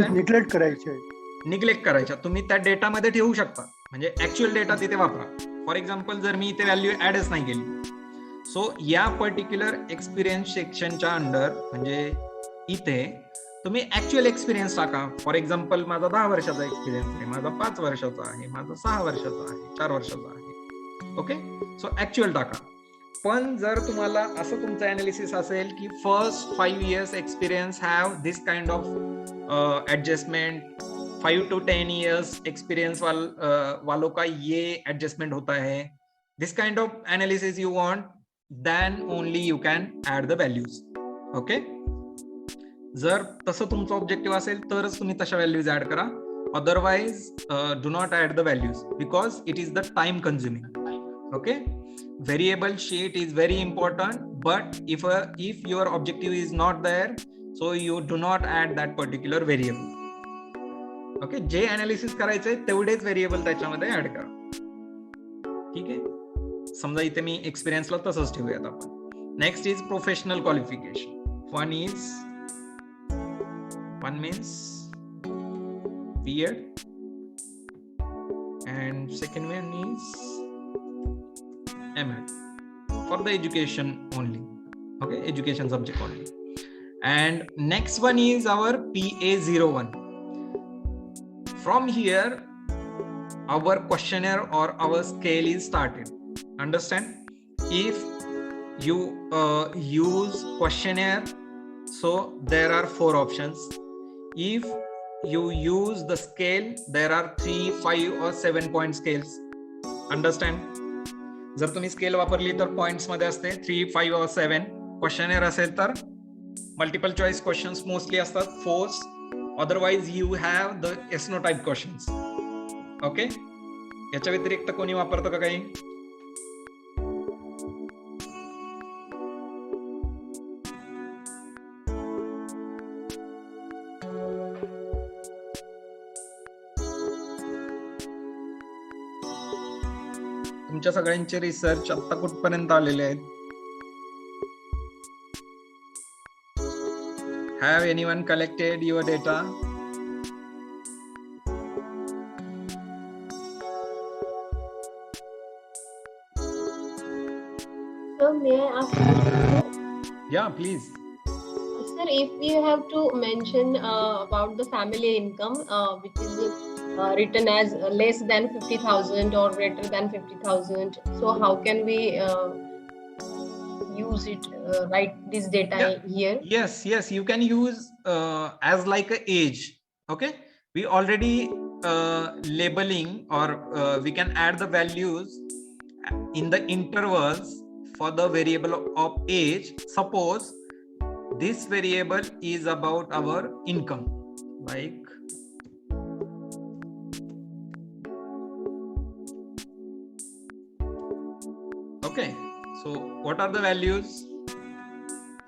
निग्लेक्ट करायच्या तुम्ही त्या डेटामध्ये ठेवू शकता, म्हणजे ऍक्च्युअल डेटा तिथे वापरा. फॉर एक्झाम्पल जर मी इथे व्हॅल्यू ऍडच नाही केली, सो या पर्टिक्युलर एक्सपिरियन्स सेक्शनच्या अंडर, म्हणजे इथे तुम्ही ऍक्च्युअल एक्सपिरियन्स टाका. फॉर एक्झाम्पल माझा 10 वर्षाचा एक्सपिरियन्स आहे, माझा 5 वर्षाचा आहे, माझा 6 वर्षाचा आहे, 4 वर्षाचा आहे. ओके, सो ऍक्च्युअल टाका. पण जर तुम्हाला असं तुमचं अनालिसिस असेल की first 5 years experience have this kind of adjustment, 5 to 10 years experience वालों का ये एडजस्टमेंट होता है, this kind of analysis you want, then only you can add the values. Okay, जर तसं तुमचं ऑब्जेक्टिव्ह असेल तरच तुम्ही तशा व्हॅल्यूज ऍड करा, otherwise do not add the values because it is the time consuming. Okay, variable sheet is very important, but if your objective is not there, so you do not add that particular variable. Okay, J analysis करायचंय तेवढेच variable त्याच्यामध्ये add करा. ठीक आहे, समजा इथे मी एक्सपिरियन्सला तसंच ठेवूयात आपण. Next is professional qualification. one means B.Ed and second one is M.Ed for the education only. Okay, education subject only. And next one is our PA01. From here our questionnaire or our scale is started. Understand? If you use questionnaire, so there are 4 options. If you use the scale, there are 3, 5 or 7 point scales. Understand? जर तुम्ही scale वापरली तर points मध्ये असते 3, 5 or 7. Questionnaire असेल तर multiple choice questions mostly असतात 4. Otherwise you have the snow type questions. Okay, याच्या व्यतिरिक्त कोणी वापरतं का काही? तुमच्या सगळ्यांचे रिसर्च आता कुठपर्यंत आलेले आहेत? Have anyone collected your data? So may I ask? Yeah, please. Sir, if we have to mention about the family income, which is written as less than 50,000 or greater than 50,000, so how can we use it, write this data here? Yes, you can use as like a age. Okay, we already labeling or we can add the values in the intervals for the variable of age. Suppose this variable is about our income, like okay, so what are the values?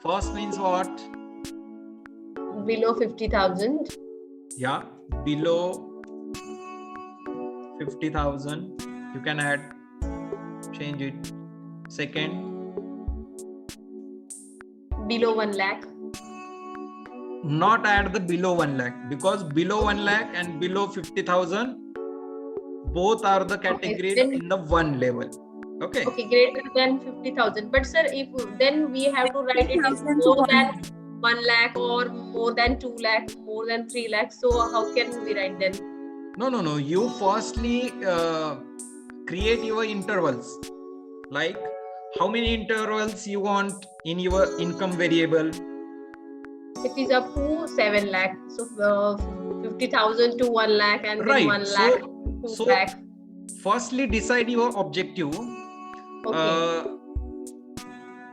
First means what? Below 50,000. Yeah, below 50,000 you can add, change it. Second, below 1 lakh. not add the below 1 lakh because below 1 lakh and below 50,000 both are the categories in the one level. Okay, Greater than 50,000. But sir, if then we have to write it as more than 1 lakh or more than 2 lakh, more than 3 lakh. So how can we write then? no, you firstly create your intervals, like how many intervals you want in your income variable. It is up to 7 lakh. So 50,000 to 1 lakh and then 1 lakh to 2 lakh. Firstly decide your objective.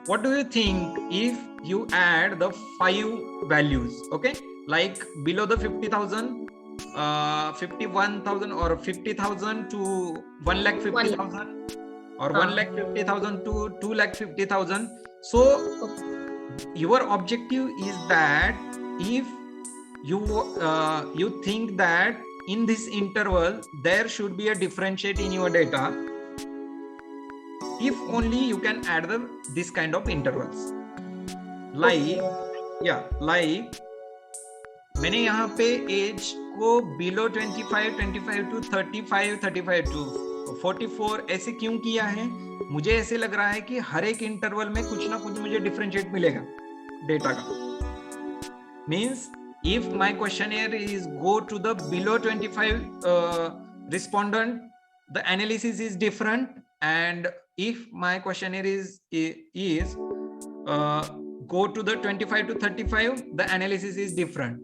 What do you think if you add the 5 values? Okay, like below the 50,000, 51,000 or 50,000 to 1,50,000 or 1,50,000 to 2,50,000. So your objective is that if you think that in this interval there should be a differentiate in your data, if only you can add this kind of intervals. Like like मैंने यहाँ पे as को below 25 to 35 to 44 ऐसे क्यों किया है? मुझे ऐसे लग रहा है कि हर एक इंटरवल में कुछ ना कुछ मुझे डिफरेंशिएट मिलेगा डेटा का. Means if my questionnaire is go to the below 25 respondent, the analysis is different, and if my questionnaire is go to the 25 to 35, the analysis is different.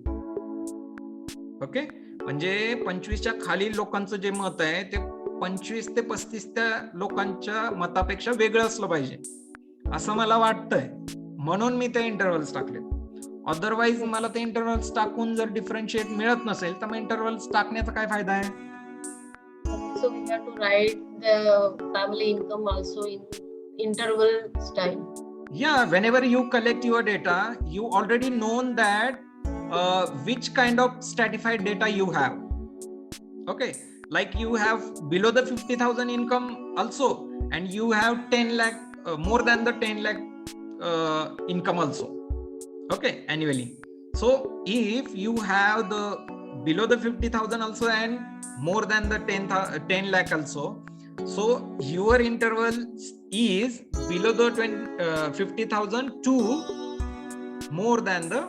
Okay, म्हणजे 25च्या खाली लोकांचं जे मत आहे ते 25 ते 35 त्या लोकांच्या मतापेक्षा वेगळं असलं पाहिजे. असं मला वाटतंय, म्हणून मी ते इंटरव्हल्स टाकले. अदरवाईज मला ते इंटरव्हल्स टाकून जर डिफरन्शिएट मिळत नसेल तर मग इंटरव्हल्स टाकण्याचा काय फायदा आहे? So we have to write the family income also in interval style. Yeah, whenever you collect your data, you already known that which kind of stratified data you have. Okay, like you have below the 50,000 income also, and you have 10 lakh more than the 10 lakh income also. Okay, annually. So if you have the below the 50,000 also and more than the 10 lakh also, so your interval is below the 50,000 to more than the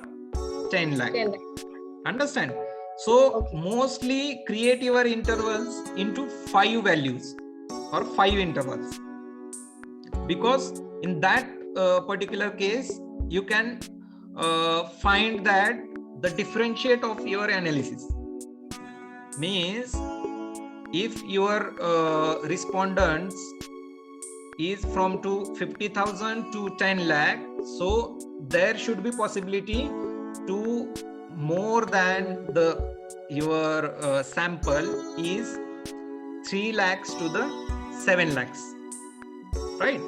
10 lakh. 10 lakh. Understand? So Okay. mostly create your intervals into 5 values or 5 intervals, because in that particular case you can find that the differentiate of your analysis means if your respondents is from to 50,000 to 10 lakh, so there should be possibility to more than the your sample is 3 lakhs to the 7 lakhs, right?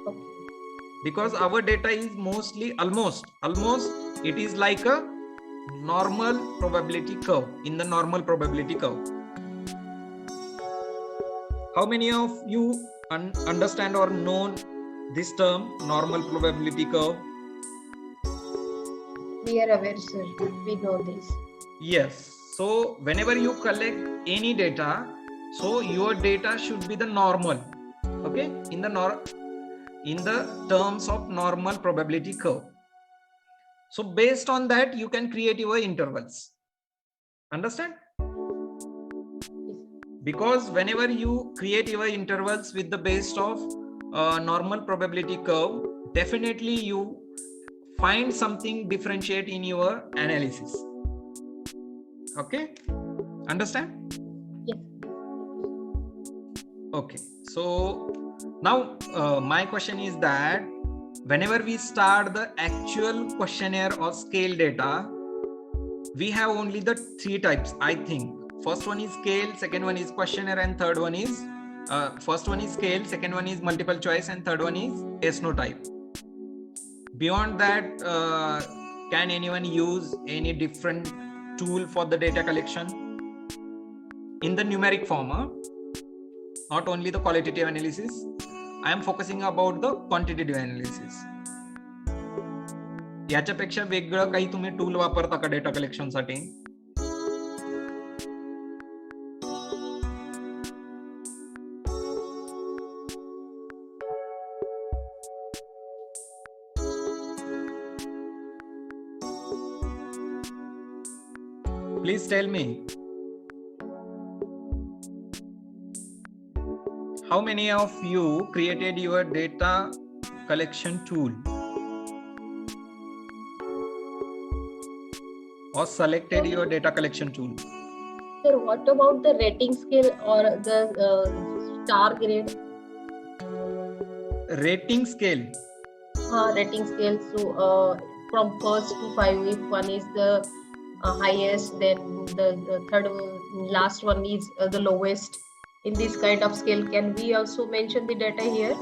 Okay. Because our data is mostly almost it is like a normal probability curve, in the normal probability curve. How many of you understand or know this term, normal probability curve? We are aware, sir. We know this. Yes. So whenever you collect any data, so your data should be the normal, okay, in the terms of normal probability curve. So based on that you can create your intervals. Understand? Because whenever you create your intervals with the base of normal probability curve, definitely you find something differentiate in your analysis. Okay, understand? Yes. Okay, so now my question is that whenever we start the actual questionnaire or scale data, we have only the 3 types, I think. First one is scale, second one is questionnaire, and third one is first one is scale, second one is multiple choice, and third one is yes no type. Beyond that, can anyone use any different tool for the data collection in the numeric form? Not only the qualitative analysis, I am focusing about the quantitative analysis. याच्यापेक्षा वेगळं काही तुम्ही tool वापरता का data collection साठी? Please tell me, how many of you created your data collection tool or selected your data collection tool? Sir, what about the rating scale or the star grade? Rating scale. Rating scale. So from 1st to 5, if one is the highest, then the third last one is the lowest. In this kind of scale, can we also mention the data here?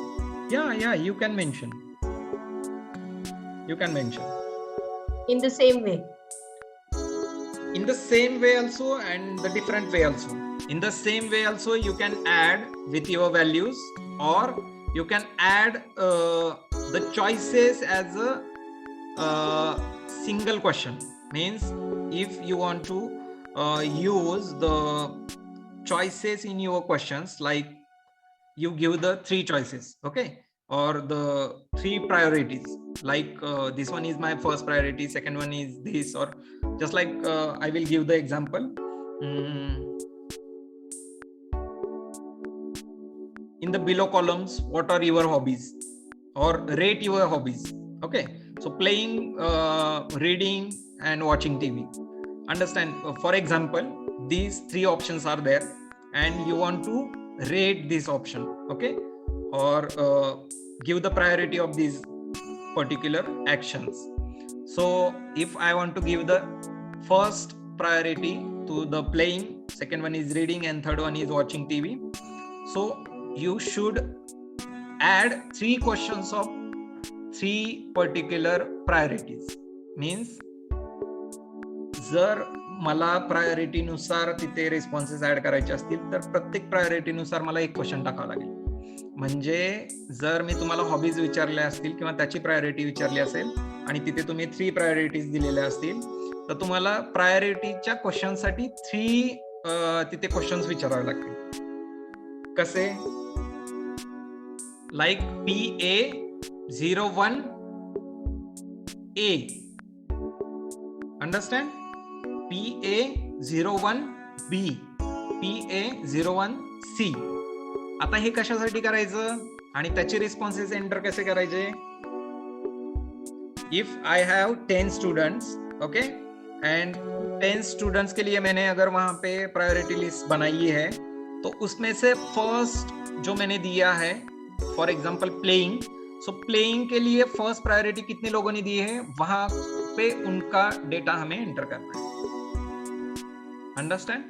Yeah, you can mention. You can mention. In the same way. In the same way also, and the different way also. In the same way also, you can add with your values, or you can add the choices as a single question. Means if you want to use the choices in your questions, like you give the 3 choices, okay, or the 3 priorities, like this one is my first priority, second one is this, or just like I will give the example. In the below columns, what are your hobbies, or rate your hobbies. Okay, so playing, reading, and watching TV. Understand? For example, these 3 options are there and you want to rate this option, okay, or give the priority of these particular actions. So if I want to give the first priority to the playing, second one is reading, and third one is watching TV, so you should add 3 questions of 3 particular priorities. Means जर मला priority नुसार तिथे responses add करायचे असतील तर प्रत्येक priority नुसार मला एक क्वेश्चन टाकावं लागेल. म्हणजे जर मी तुम्हाला हॉबीज विचारल्या असतील किंवा त्याची प्रायोरिटी विचारली असेल आणि तिथे तुम्ही 3 प्रायोरिटीज दिलेल्या असतील तर तुम्हाला प्रायोरिटीच्या क्वेश्चनसाठी 3 तिथे क्वेश्चन्स विचारावे लागतील. कसे? Like PA01 A, understand? PA01 B, PA01 C. आता हे कशासाठी करायचं आणि त्याचे रिस्पॉन्सेस एंटर कसे करायचे? If I have 10 students, okay, and 10 students के लिए मैंने अगर वहां पे प्रायोरिटी लिस्ट बनाई है तो उसमें से फर्स्ट जो मैंने दिया है for example playing, so playing के लिए फर्स्ट प्रायोरिटी कितने लोगों ने दी है वहां पे उनका डेटा हमें एंटर करना है. Understand?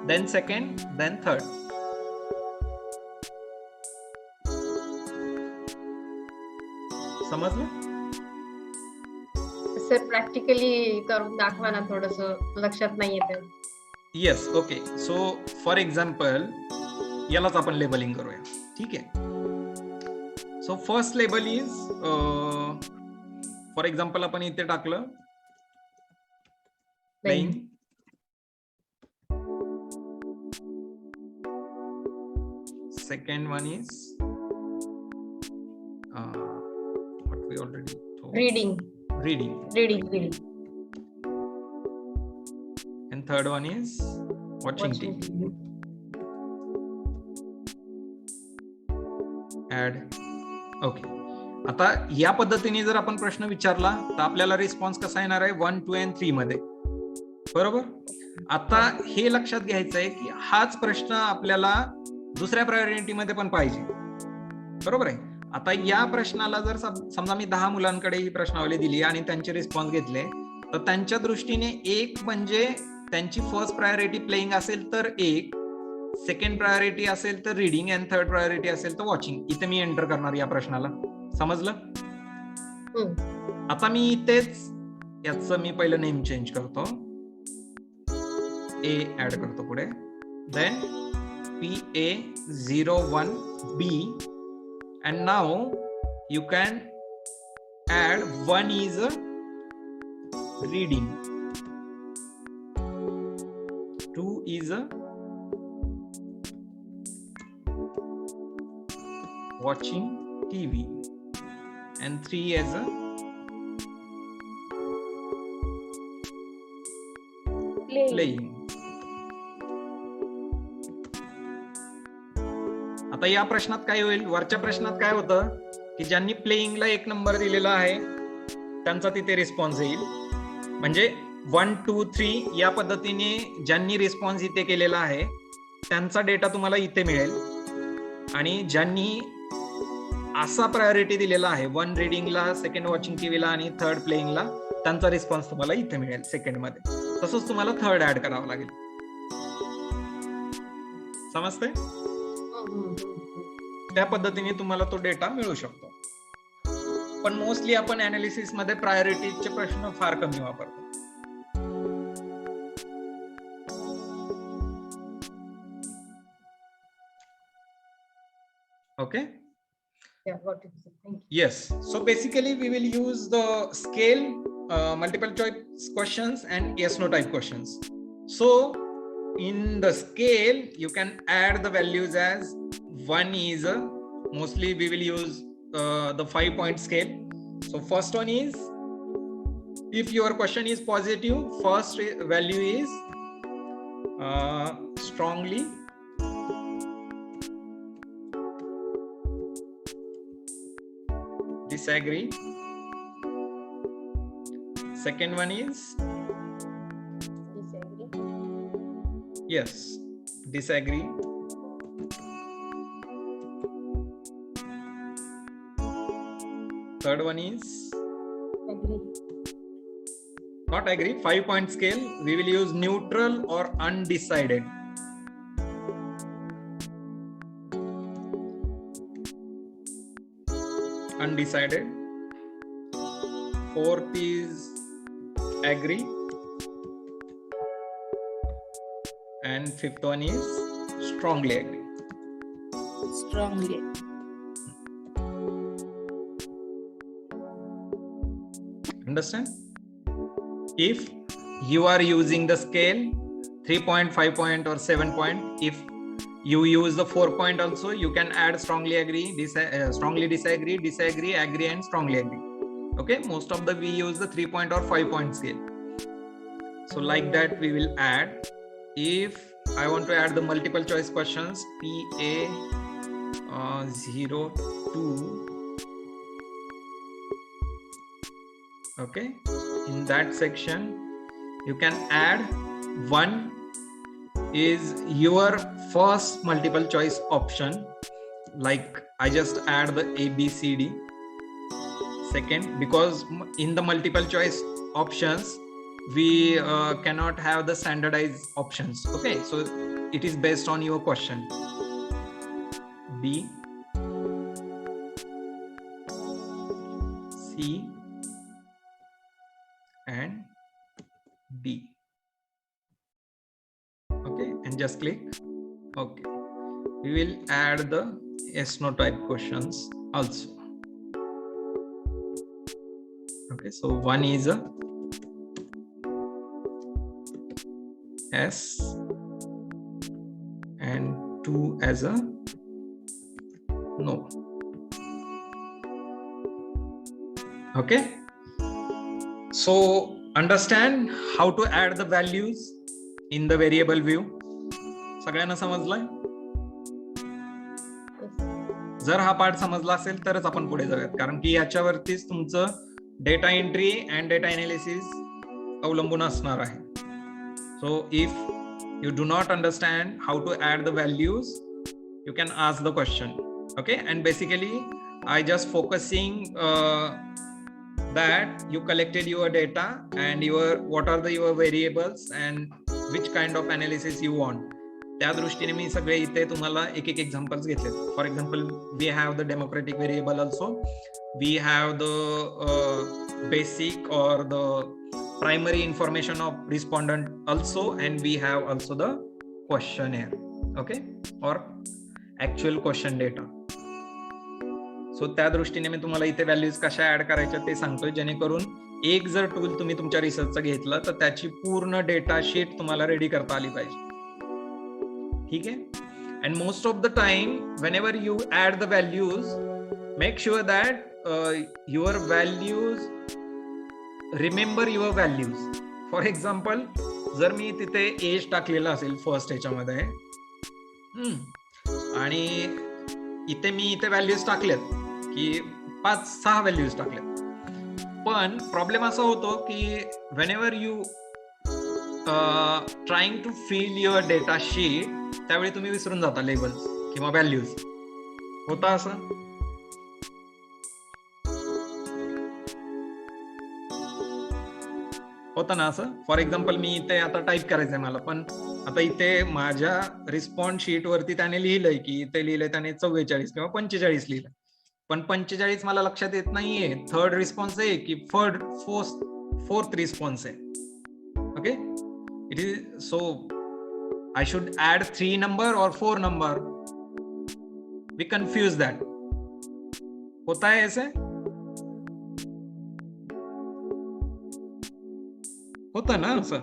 Then second, then third. समजलं? सर प्रॅक्टिकली करून दाखवा ना, थोडस लक्षात नाही येत. Yes, okay. So for example यालाच आपण लेबलिंग करूया. ठीक आहे. So first label is for example आपण इथे टाकलं playing. Second one is what we already told. Reading. And third one is watching TV. Add. Okay. आता या पद्धतीने जर आपण प्रश्न विचारला तर आपल्याला रिस्पॉन्स कसा येणार आहे 1, 2 and 3 मध्ये. बरोबर? आता हे लक्षात घ्यायचं आहे की हाच प्रश्न आपल्याला दुसऱ्या प्रायोरिटी मध्ये पण पाहिजे. बरोबर आहे? आता या प्रश्नाला जर समजा मी 10 मुलांकडे ही प्रश्नावली दिली आणि त्यांचे रिस्पॉन्स घेतले तर त्यांच्या दृष्टीने एक म्हणजे त्यांची फर्स्ट प्रायोरिटी प्लेइंग असेल तर एक, सेकंड प्रायोरिटी असेल तर रीडिंग, अँड थर्ड प्रायोरिटी असेल तर वॉचिंग. इथे मी एंटर करणार या प्रश्नाला. समजलं? आता मी इथेच याचं मी पहिलं नेम चेंज करतो, ए ऍड करतो पुढे, then PA01 B. And now you can add 1 is a reading, 2 is a watching TV, and 3 as a playing. आता या प्रश्नात काय होईल? वरच्या प्रश्नात काय होतं की ज्यांनी प्लेइंगला 1 नंबर दिलेला आहे त्यांचा तिथे रिस्पॉन्स येईल. म्हणजे 1, 2, 3 या पद्धतीने ज्यांनी रिस्पॉन्स इथे केलेला आहे त्यांचा डेटा तुम्हाला इथे मिळेल. आणि ज्यांनी असा प्रायोरिटी दिलेला आहे 1 रीडिंगला, सेकंड वॉचिंग टीव्हीला आणि थर्ड प्लेइंगला, त्यांचा रिस्पॉन्स तुम्हाला इथे मिळेल सेकंड मध्ये. तसंच तुम्हाला थर्ड ऍड करावं लागेल. समजतंय? त्या पद्धतीने तुम्हाला तो डेटा मिळू शकतो. पण मोस्टली आपण अनालिसिस मध्ये प्रायोरिटीचे प्रश्न फार कमी वापरतो. Okay? Yes. So basically we will use the scale, multiple choice questions and yes no type questions. So in the scale you can add the values as 1 is mostly we will use the 5-point scale. So first one is, if your question is positive, first value is strongly disagree. Second one is yes, disagree. Third one is Agree. not agree. 5-point scale. We will use neutral or undecided. Undecided. Fourth is agree. And fifth one is strongly agree. Strongly. Understand? If you are using the scale 3-point, 5-point or 7-point, if you use the 4-point also, you can add strongly agree, strongly disagree, disagree, agree and strongly agree. Okay, most of the we use the 3-point or 5-point scale. So like that we will add. If I want to add the multiple choice questions, PA 02, okay, in that section you can add 1 is your first multiple choice option, like I just add the ABCD. Second, because in the multiple choice options we cannot have the standardized options. Okay, so it is based on your question. B, C and D. Okay, and just click OK. We will add the yes no type questions also. Okay, so 1 is a S and 2 as a no. Okay, so understand how to add the values in the variable view. सगळ्यांना समजलंय? जर हा part समजला असेल तरच आपण पुढे जाऊयात, कारण की याच्यावरतीच तुमचं data entry and data analysis अवलंबून असणार आहे. So if you do not understand how to add the values, you can ask the question. Okay, and basically I just focusing that you collected your data and what are your variables and which kind of analysis you want. त्या दृष्टीने मी सगळे इथे तुम्हाला एक एक examples घेतले. For example, we have the democratic variable also, we have the basic or the primary information of respondent also, and we have also the questionnaire, okay, or actual question data. So त्या दृष्टीने मी तुम्हाला इथे values कशा add करायच्या ते सांगतोय, जेणेकरून एक जर टूल तुम्ही तुमच्या रिसर्चचं घेतलं तर त्याची पूर्ण डेटा शीट तुम्हाला रेडी करता आली पाहिजे. ठीक आहे. And most of the time whenever you add the values, make sure that your values remember your values. For example, जर मी तिथे एज टाकलेला असेल फर्स्ट ह्याच्यामध्ये आणि इथे मी इथे व्हॅल्यूज टाकल्यात की 5-6 व्हॅल्यूज टाकल्यात, पण प्रॉब्लेम असा होतो की whenever you trying to fill your data sheet, त्यावेळी तुम्ही विसरून जाता लेबल्स किंवा व्हॅल्यूज. होता असं? होतं ना असं? फॉर एक्झाम्पल, मी इथे आता टाईप करायचंय मला, पण आता इथे माझ्या रिस्पॉन्स शीट वरती त्याने लिहिलंय की इथे लिहिलंय त्याने 44 किंवा 45 लिहिलंय, पण 45 मला लक्षात येत नाहीये थर्ड रिस्पॉन्स आहे की फोर्थ रिस्पॉन्स आहे. Okay, it is so I should add 3 number or 4 number. We confuse that. होता है ऐसे? होता ना असं?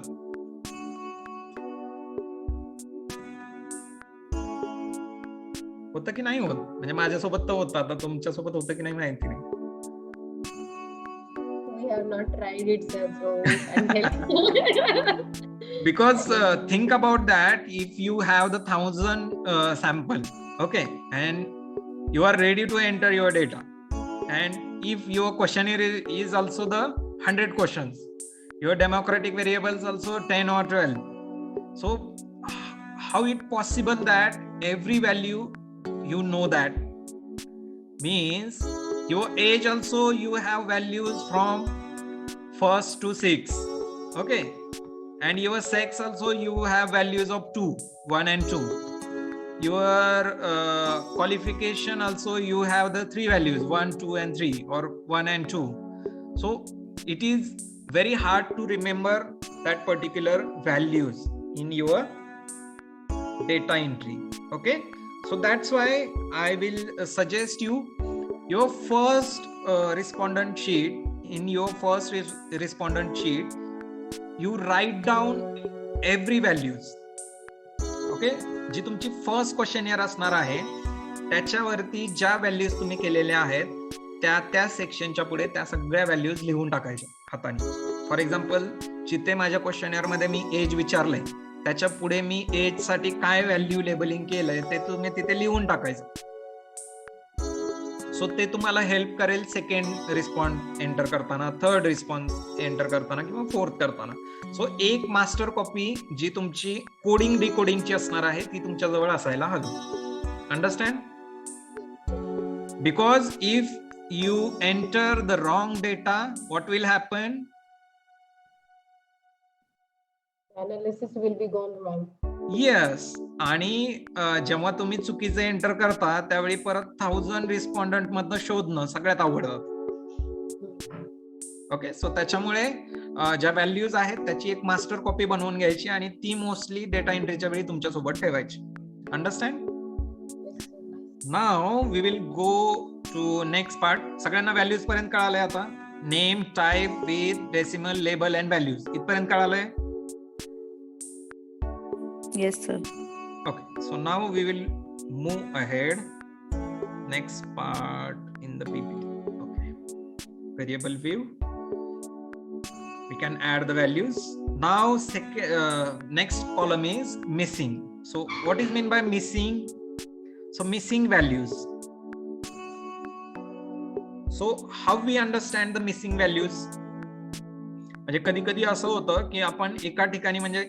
होतं की नाही होत? म्हणजे माझ्यासोबत तर होतं, आता तुमच्यासोबत होतं की नाही माहिती नाही. We have not tried it, sir, so we can't help. Because think about that, if you have the 1000 sample, okay, and you are ready to enter your data, and if your questionnaire is also the 100 questions, your democratic variables also 10 or 12, so how it possible that every value you know that? Means Your age also you have values from 1st to 6. Okay, and your sex also you have values of 2, 1 and 2. Your qualification also you have the 3 values, 1, 2 and 3, or 1 and 2. So it is very hard to remember that particular values in your data entry. Okay, so that's why I will suggest you your first respondent sheet. In your first respondent sheet you write down every values. Okay, जी तुमची first questionnaire असणार आहे त्याच्यावरती ज्या values तुम्ही केलेल्या आहेत त्या सेक्शनच्या पुढे त्या सगळ्या व्हॅल्यूज लिहून टाकायच्या हाताने. फॉर एक्झाम्पल, जिथे माझ्या क्वेश्चनियर मध्ये मी एज विचारलंय त्याच्या पुढे मी एज साठी काय व्हॅल्यू लेबलिंग केलंय ते तुम्ही तिथे लिहून टाकायचं. सो ते तुम्हाला हेल्प करेल सेकंड रिस्पॉन्स एंटर करताना, थर्ड रिस्पॉन्स एंटर करताना किंवा फोर्थ करताना. सो एक मास्टर कॉपी जी तुमची कोडिंग डिकोडिंगची असणार आहे ती तुमच्या जवळ असायला हवी. Understand? Because if you enter the wrong data, what will happen? Analysis will be gone wrong. Yes. आणि जेव्हा तुम्ही चुकीचे एंटर करता त्यावेळी परत 1000 रिस्पॉन्डंट मधनं शोधणं सगळ्यात अवघड जातं. ओके, सो त्याच्यामुळे ज्या व्हॅल्यूज आहेत त्याची एक मास्टर कॉपी बनवून घ्यायची आणि ती मोस्टली डेटा एंट्रीच्या वेळी तुमच्या सोबत ठेवायची. Understand? Now we will go to next part. सगळ्यांना व्हॅल्यूज पर्यंत कळालंय आता? Name, type, width, decimal, label and values इथपर्यंत कळालंय? Yes, sir. Okay, so now we will move ahead. Next part in the PPT. Okay, variable view. We can add the values. Now, next column is missing. So, what is meant by missing? So, missing values. So, how we understand the missing values? म्हणजे कधी कधी असं होतं की आपण एका ठिकाणी म्हणजे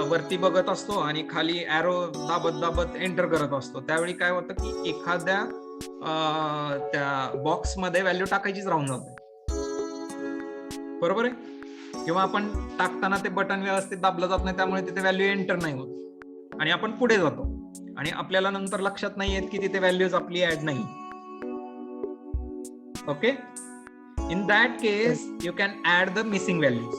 वरती बघत असतो आणि खाली एरो दाबत एंटर करत असतो. त्यावेळी काय होतं की एखाद्या त्या बॉक्स मध्ये व्हॅल्यू टाकायचीच राहून जाते. बरोबर आहे? किंवा आपण टाकताना ते बटन व्यवस्थित दाबलं जात नाही त्यामुळे तिथे व्हॅल्यू एंटर नाही होत आणि आपण पुढे जातो आणि आपल्याला नंतर लक्षात नाही येत की तिथे व्हॅल्यूज आपली ऍड नाही. Okay, in that case you can add the missing values.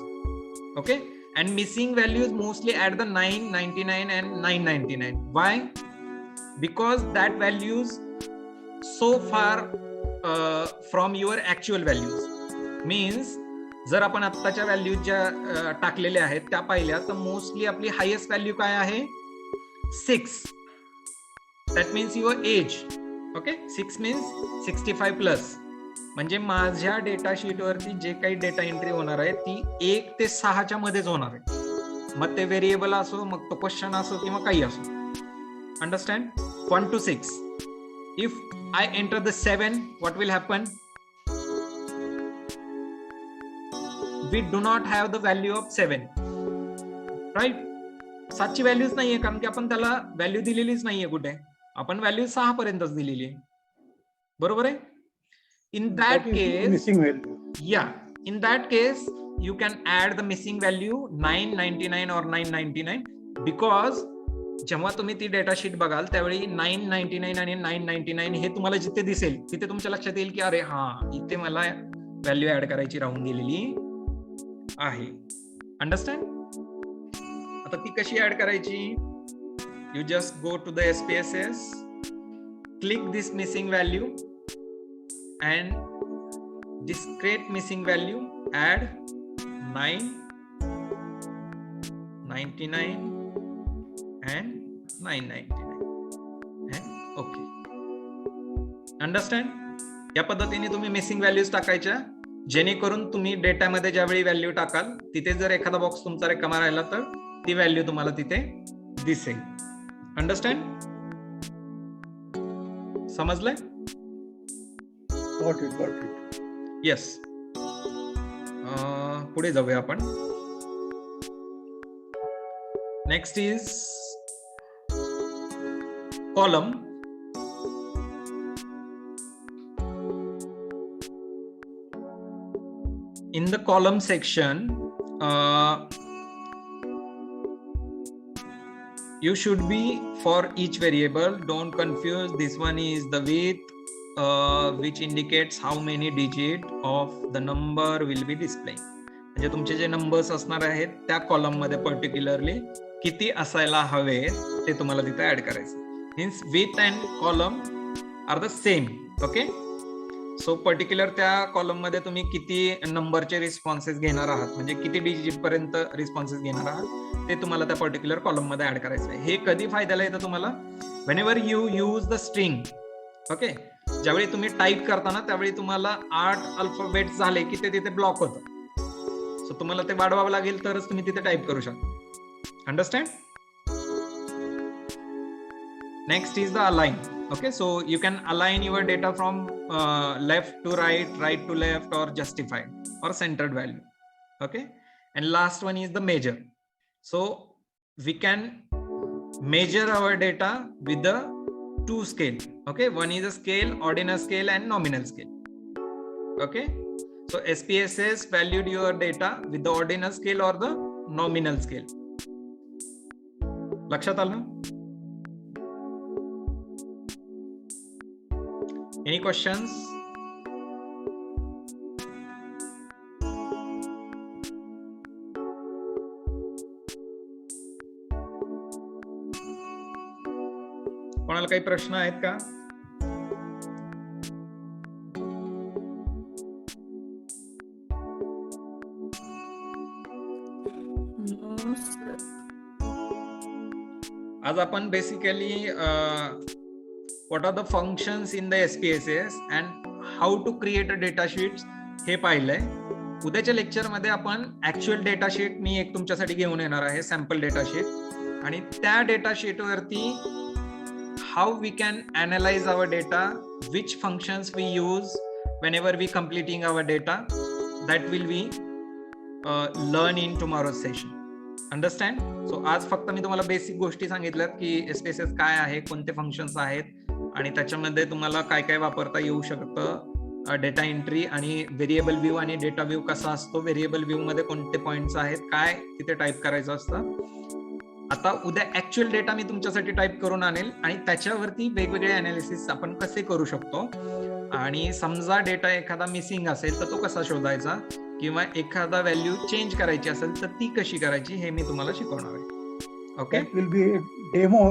Okay, and missing values mostly add the 9, 99 and 999. Why? Because that values so far from your actual values. Means जर आपण आत्ताच्या values ज्या टाकलेल्या आहेत त्या पाहिल्या तर मोस्टली आपली हायेस्ट व्हॅल्यू काय आहे? 6. that means your age. Okay, 6 means 65 plus. म्हणजे माझ्या डेटा शीट वरती जे काही डेटा एंट्री होणार आहे ती 1 ते 6च्या मध्येच होणार आहे. मग ते व्हेरिएबल असो, मग तो क्वेश्चन असो किंवा काही असो. Understand? 1 to 6. If I enter the 7, what will happen? We do not have the value of 7. Right? 7ची व्हॅल्यूच नाहीये कारण की आपण त्याला व्हॅल्यू दिलेलीच नाहीये कुठे. आपण व्हॅल्यू 6 पर्यंतच दिलेली आहे. बरोबर आहे? In that case, missing value. Yeah, in that case, you can add the missing value 999 or 999 because जेव्हा तुम्ही ती डेटा शीट बघाल त्यावेळी 999 आणि 999 हे तुम्हाला जिथे दिसेल तिथे तुमच्या लक्षात येईल की अरे हा, इथे मला व्हॅल्यू ऍड करायची राहून गेलेली आहे. अंडरस्टँड? आता ती कशी ऍड करायची? You just go to the SPSS, click this missing value and discrete missing value, add 9, 99 and 999 and okay. Understand? या पद्धतीने तुम्ही मिसिंग व्हॅल्यूज टाकायच्या जेणेकरून तुम्ही डेटामध्ये ज्यावेळी व्हॅल्यू टाकाल तिथे जर एखादा बॉक्स तुमचा रिकामा राहिला तर ती व्हॅल्यू तुम्हाला तिथे दिसेल. अंडरस्टँड? समजलंय? Got it. येस. पुढे जाऊया आपण. Next is column. in the column section, you should be for each variable, don't confuse. This one is the width, which indicates how many digit of the number will be displaying. म्हणजे तुमचे जे numbers असणार आहेत त्या column मध्ये particularly किती असायला हवे ते तुम्हाला तिथे ऍड करायचं. Means with and column are the same. Okay, so particular त्या कॉलम मध्ये तुम्ही किती नंबरचे रिस्पॉन्सेस घेणार आहात, म्हणजे किती डिजिट पर्यंत रिस्पॉन्सेस घेणार आहात ते तुम्हाला त्या पर्टिक्युलर कॉलम मध्ये ऍड करायचं आहे. हे कधी फायद्याला येतं तुम्हाला, whenever you use the string. Okay, ज्यावेळी तुम्ही टाईप करताना त्यावेळी तुम्हाला 8 अल्फाबेट्स झाले की ते तिथे ब्लॉक होतं. सो तुम्हाला ते वाढवावं लागेल तरच तुम्ही तिथे टाईप करू शकता. Understand? Next is the align. Okay, so you can align your data from left to right, right to left, or justified or centered value. Okay, and last one is the measure. So we can measure our data with the 2 scale. Okay, one is a scale, ordinal scale and nominal scale. Okay, so SPSS valued your data with the ordinal scale or the nominal scale. लक्षात आलं? Any questions? कोणाला काही प्रश्न आहेत का? आज आपण basically what are the functions in the SPSS and how to create a data sheets हे पाहिलंय. उद्याच्या लेक्चर मध्ये आपण ऍक्च्युअल डेटा शीट मी एक तुमच्यासाठी घेऊन येणार आहे, सॅम्पल डेटा शीट, आणि त्या डेटा शीट वरती how we can analyse our data, which functions we use whenever we completing our data, that will we learn in tomorrow's session. Understand? So आज फक्त मी तुम्हाला बेसिक गोष्टी सांगितल्यात की SPSS काय आहे, कोणते फंक्शन्स आहेत आणि त्याच्यामध्ये तुम्हाला काय काय वापरता येऊ शकतं, डेटा एंट्री आणि व्हेरिएबल व्ह्यू आणि डेटा व्ह्यू कसा असतो, व्हेरिएबल व्ह्यू मध्ये कोणते पॉइंट्स आहेत, काय तिथे टाईप करायचं असतं. आता उद्या ऍक्च्युअल डेटा मी तुमच्यासाठी टाईप करून आणेल आणि त्याच्यावरती वेगवेगळे अनालिसिस आपण कसे करू शकतो, आणि समजा डेटा एखादा मिसिंग असेल तर तो कसा शोधायचा, किंवा एखादा व्हॅल्यू चेंज करायची असेल तर ती कशी करायची हे मी तुम्हाला शिकवणार आहे. Okay, will be demo.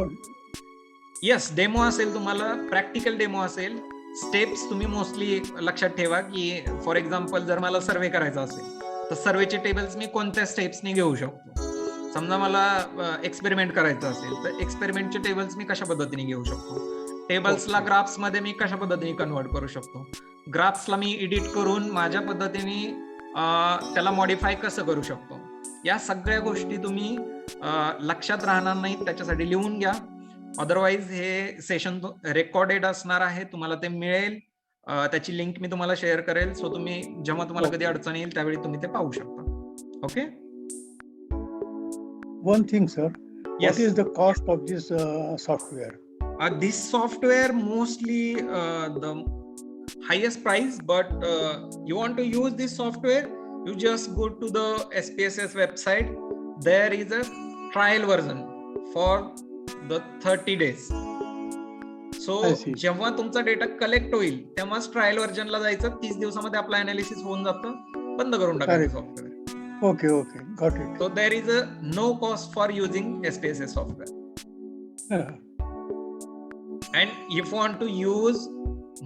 Yes, demo असेल, तुम्हाला प्रॅक्टिकल डेमो असेल. स्टेप्स तुम्ही मोस्टली लक्षात ठेवा की फॉर एक्झाम्पल जर मला सर्वे करायचा असेल तर सर्वेचे टेबल्स मी कोणत्या स्टेप्सनी घेऊ शकतो. समजा मला एक्सपेरिमेंट करायचं असेल तर एक्सपेरिमेंटचे टेबल्स मी कशा पद्धतीने घेऊ शकतो, टेबल्सला ग्राफ्स मध्ये मी कशा पद्धतीने कन्वर्ट करू शकतो, ग्राफ्सला मी एडिट करून माझ्या पद्धतीने त्याला मॉडिफाय कसं करू शकतो. या सगळ्या गोष्टी तुम्ही लक्षात राहणार नाहीत, त्याच्यासाठी लिहून घ्या. अदरवाईज हे सेशन रेकॉर्डेड असणार आहे, तुम्हाला ते मिळेल, त्याची लिंक मी तुम्हाला शेअर करेल. सो तुम्ही जेव्हा तुम्हाला कधी अडचण येईल त्यावेळी तुम्ही ते पाहू शकता. Okay, one thing sir, what is the cost of this software? This software mostly the highest price, but you want to use this software, you just go to the SPSS website. There is a trial version for the 30 days. So जेव्हा तुमचा data collect होईल तेव्हाच trial व्हर्जनला जायचं. 30 दिवसामध्ये आपला analysis होऊन जातं, बंद करून टाकायचं software. Okay okay, got it. So there is a no cost for using SPSS software. And if you want to use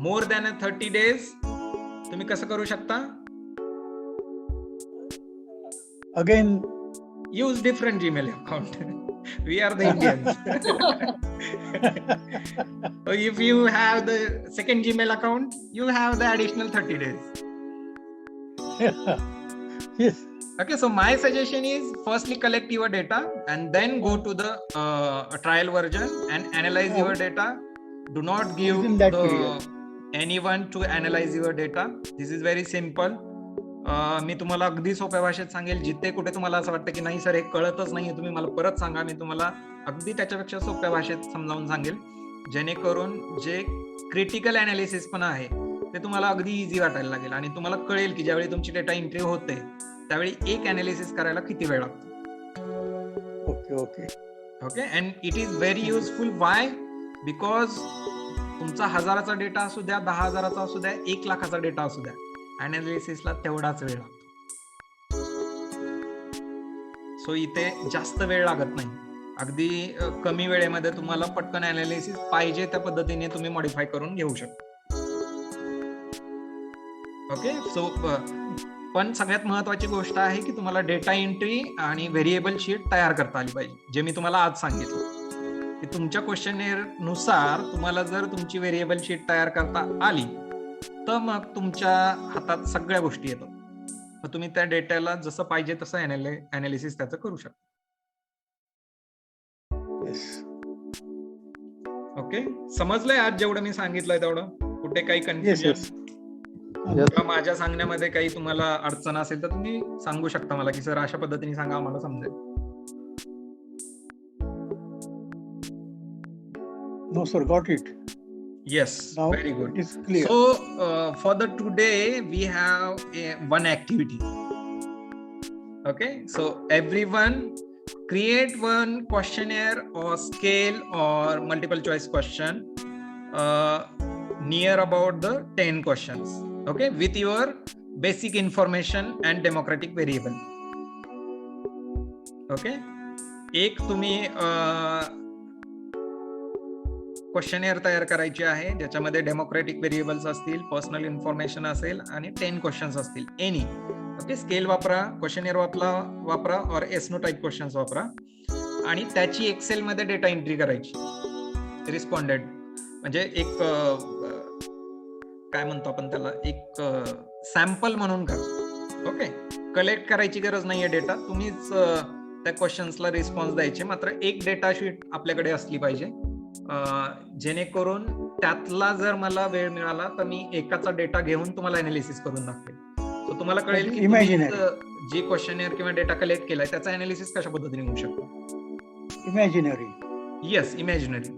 more than 30 days, तुम्ही कसं करू शकता? Again, use different Gmail account. We are the Indians. So if you have the second Gmail account, you have the additional 30 days. yes. Okay, so my suggestion is firstly collect your data and then go to the trial version and analyze your data. Do not give anyone to analyze your data. This is very simple. मी तुम्हाला अगदी सोप्या भाषेत सांगेल. जिथे कुठे तुम्हाला असं वाटतं की नाही सर हे कळतच नाहीये, तुम्ही मला परत सांगा, मी तुम्हाला अगदी त्याच्यापेक्षा सोप्या भाषेत समजावून सांगेल, जेणेकरून जे क्रिटिकल अनालिसिस पण आहे ते तुम्हाला अगदी इझी वाटायला लागेल आणि तुम्हाला कळेल की ज्यावेळी तुमची डेटा एंट्री होते त्यावेळी एक अनालिसिस करायला किती वेळ लागतो. Okay. And it is very useful. Y? Because तुमचा 1000चा डेटा असू द्या, 10,000चा असू द्या, 1,00,000चा डेटा असू द्या, अनालिसिसला तेवढाच वेळ लागतो. सो इथे जास्त वेळ लागत नाही. अगदी कमी वेळेमध्ये तुम्हाला पटकन अनालिसिस पाहिजे त्या पद्धतीने तुम्ही मॉडिफाय करून घेऊ शकता. ओके. सो पण सगळ्यात महत्वाची गोष्ट आहे की तुम्हाला डेटा एंट्री आणि व्हेरिएबल शीट तयार करता आली पाहिजे. जे मी तुम्हाला आज सांगितलं की तुमच्या क्वेश्चनेअर नुसार तुम्हाला जर तुमची व्हेरिएबल शीट तयार करता आली तर मग तुमच्या हातात सगळ्या गोष्टी येतात. मग तुम्ही त्या डेटाला जसं पाहिजे तसं अनालिसिस त्याचं करू शकता. ओके. समजलंय आज जेवढं मी सांगितलंय तेवढं? कुठे काही कन्फ्युजन किंवा माझ्या सांगण्यामध्ये काही तुम्हाला अडचण असेल तर तुम्ही सांगू शकता मला की सर अशा पद्धतीने सांगा, आम्हाला समजेल. No sir, got it. Yes, Now very good. it is clear. So for the today we have one activity. Okay, so everyone create one questionnaire or scale or multiple choice question near about the 10 questions. Okay, with your basic information and democratic variable. Okay, एक तुम्ही questionnaire तयार करायची आहे ज्याच्यामध्ये democratic variables असतील, personal information असेल आणि 10 questions असतील. एनी. ओके. स्केल वापरा, क्वेश्चनेअर वापरा और एसनो टाईप क्वेश्चन्स वापरा आणि त्याची एक्सेल मध्ये डेटा एंट्री करायची. रिस्पॉन्डेड म्हणजे एक काय म्हणतो आपण त्याला, एक सॅम्पल म्हणून करा. ओके. कलेक्ट करायची गरज नाहीये डेटा, तुम्हीच त्या क्वेश्चन्सला रिस्पॉन्स द्यायचे. मात्र एक डेटा शीट आपल्याकडे असली पाहिजे जेणेकरून त्यातला जर मला वेळ मिळाला तर मी एकाचा डेटा घेऊन तुम्हाला अनालिसिस करून दाखवेल. सो तुम्हाला कळेल की जी क्वेश्चनेअर किंवा डेटा कलेक्ट केलाय त्याचा अनालिसिस कशा पद्धतीने होऊ शकतो. इमॅजिनरी. Yes, imaginary.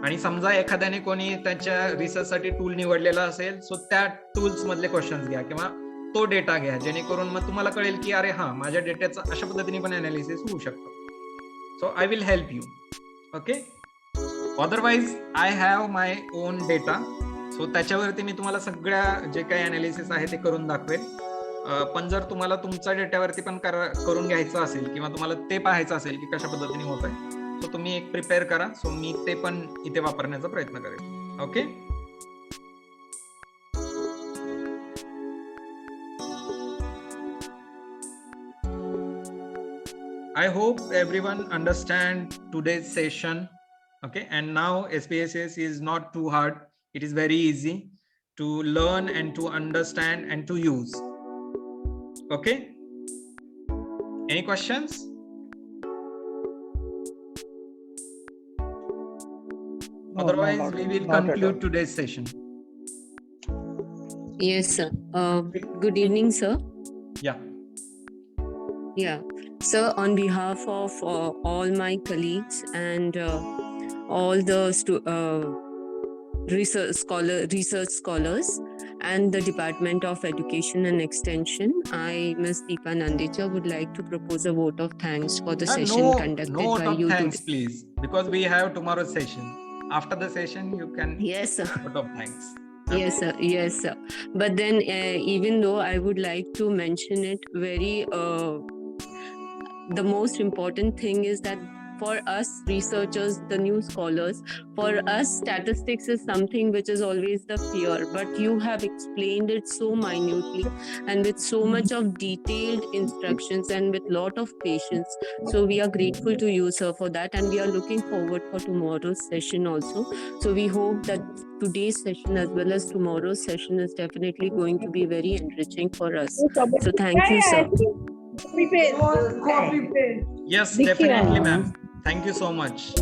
आणि समजा एखाद्याने कोणी त्याच्या रिसर्च साठी टूल निवडलेला असेल, सो त्या टूल्स मधले क्वेश्चन्स घ्या किंवा तो डेटा घ्या जेणेकरून मग तुम्हाला कळेल की अरे हा, माझ्या डेटाचा अशा पद्धतीने पण अनालिसिस होऊ शकतो. So I will help you. Okay. Otherwise I have my own data. So त्याच्यावरती मी तुम्हाला सगळ्या जे काही अनालिसिस आहे ते करून दाखवेल. पण जर तुम्हाला तुमच्या डेटावरती पण करून घ्यायचं असेल किंवा तुम्हाला ते पाहायचं असेल की कशा पद्धतीने होत आहे, सो तुम्ही एक प्रिपेअर करा. सो मी ते पण इथे वापरण्याचा प्रयत्न करेन. Okay. I hope everyone understand today's session. Okay, and now SPSS is not too hard. It is very easy to learn and to understand and to use. Okay. Any questions? Otherwise, we will conclude today's session. Yes, sir. Good evening, sir. Yeah. Yeah. Sir, on behalf of all my colleagues and all the research scholars and the Department of Education and Extension, I, Ms. Deepa Nandecha, would like to propose a vote of thanks for the session conducted by you. Thanks, please, because we have tomorrow's session. After the session, you can. Yes, sir. Vote of thanks. Okay. Yes, sir. Yes, sir. But then, even though I would like to mention it very. The most important thing is that for us researchers, the new scholars, for us statistics is something which is always the fear, but you have explained it so minutely and with so much of detailed instructions and with lot of patience. So we are grateful to you, sir, for that, and we are looking forward for tomorrow's session also. So we hope that today's session as well as tomorrow's session is definitely going to be very enriching for us. So thank you, sir. Yes, definitely, ma'am. Thank you so much.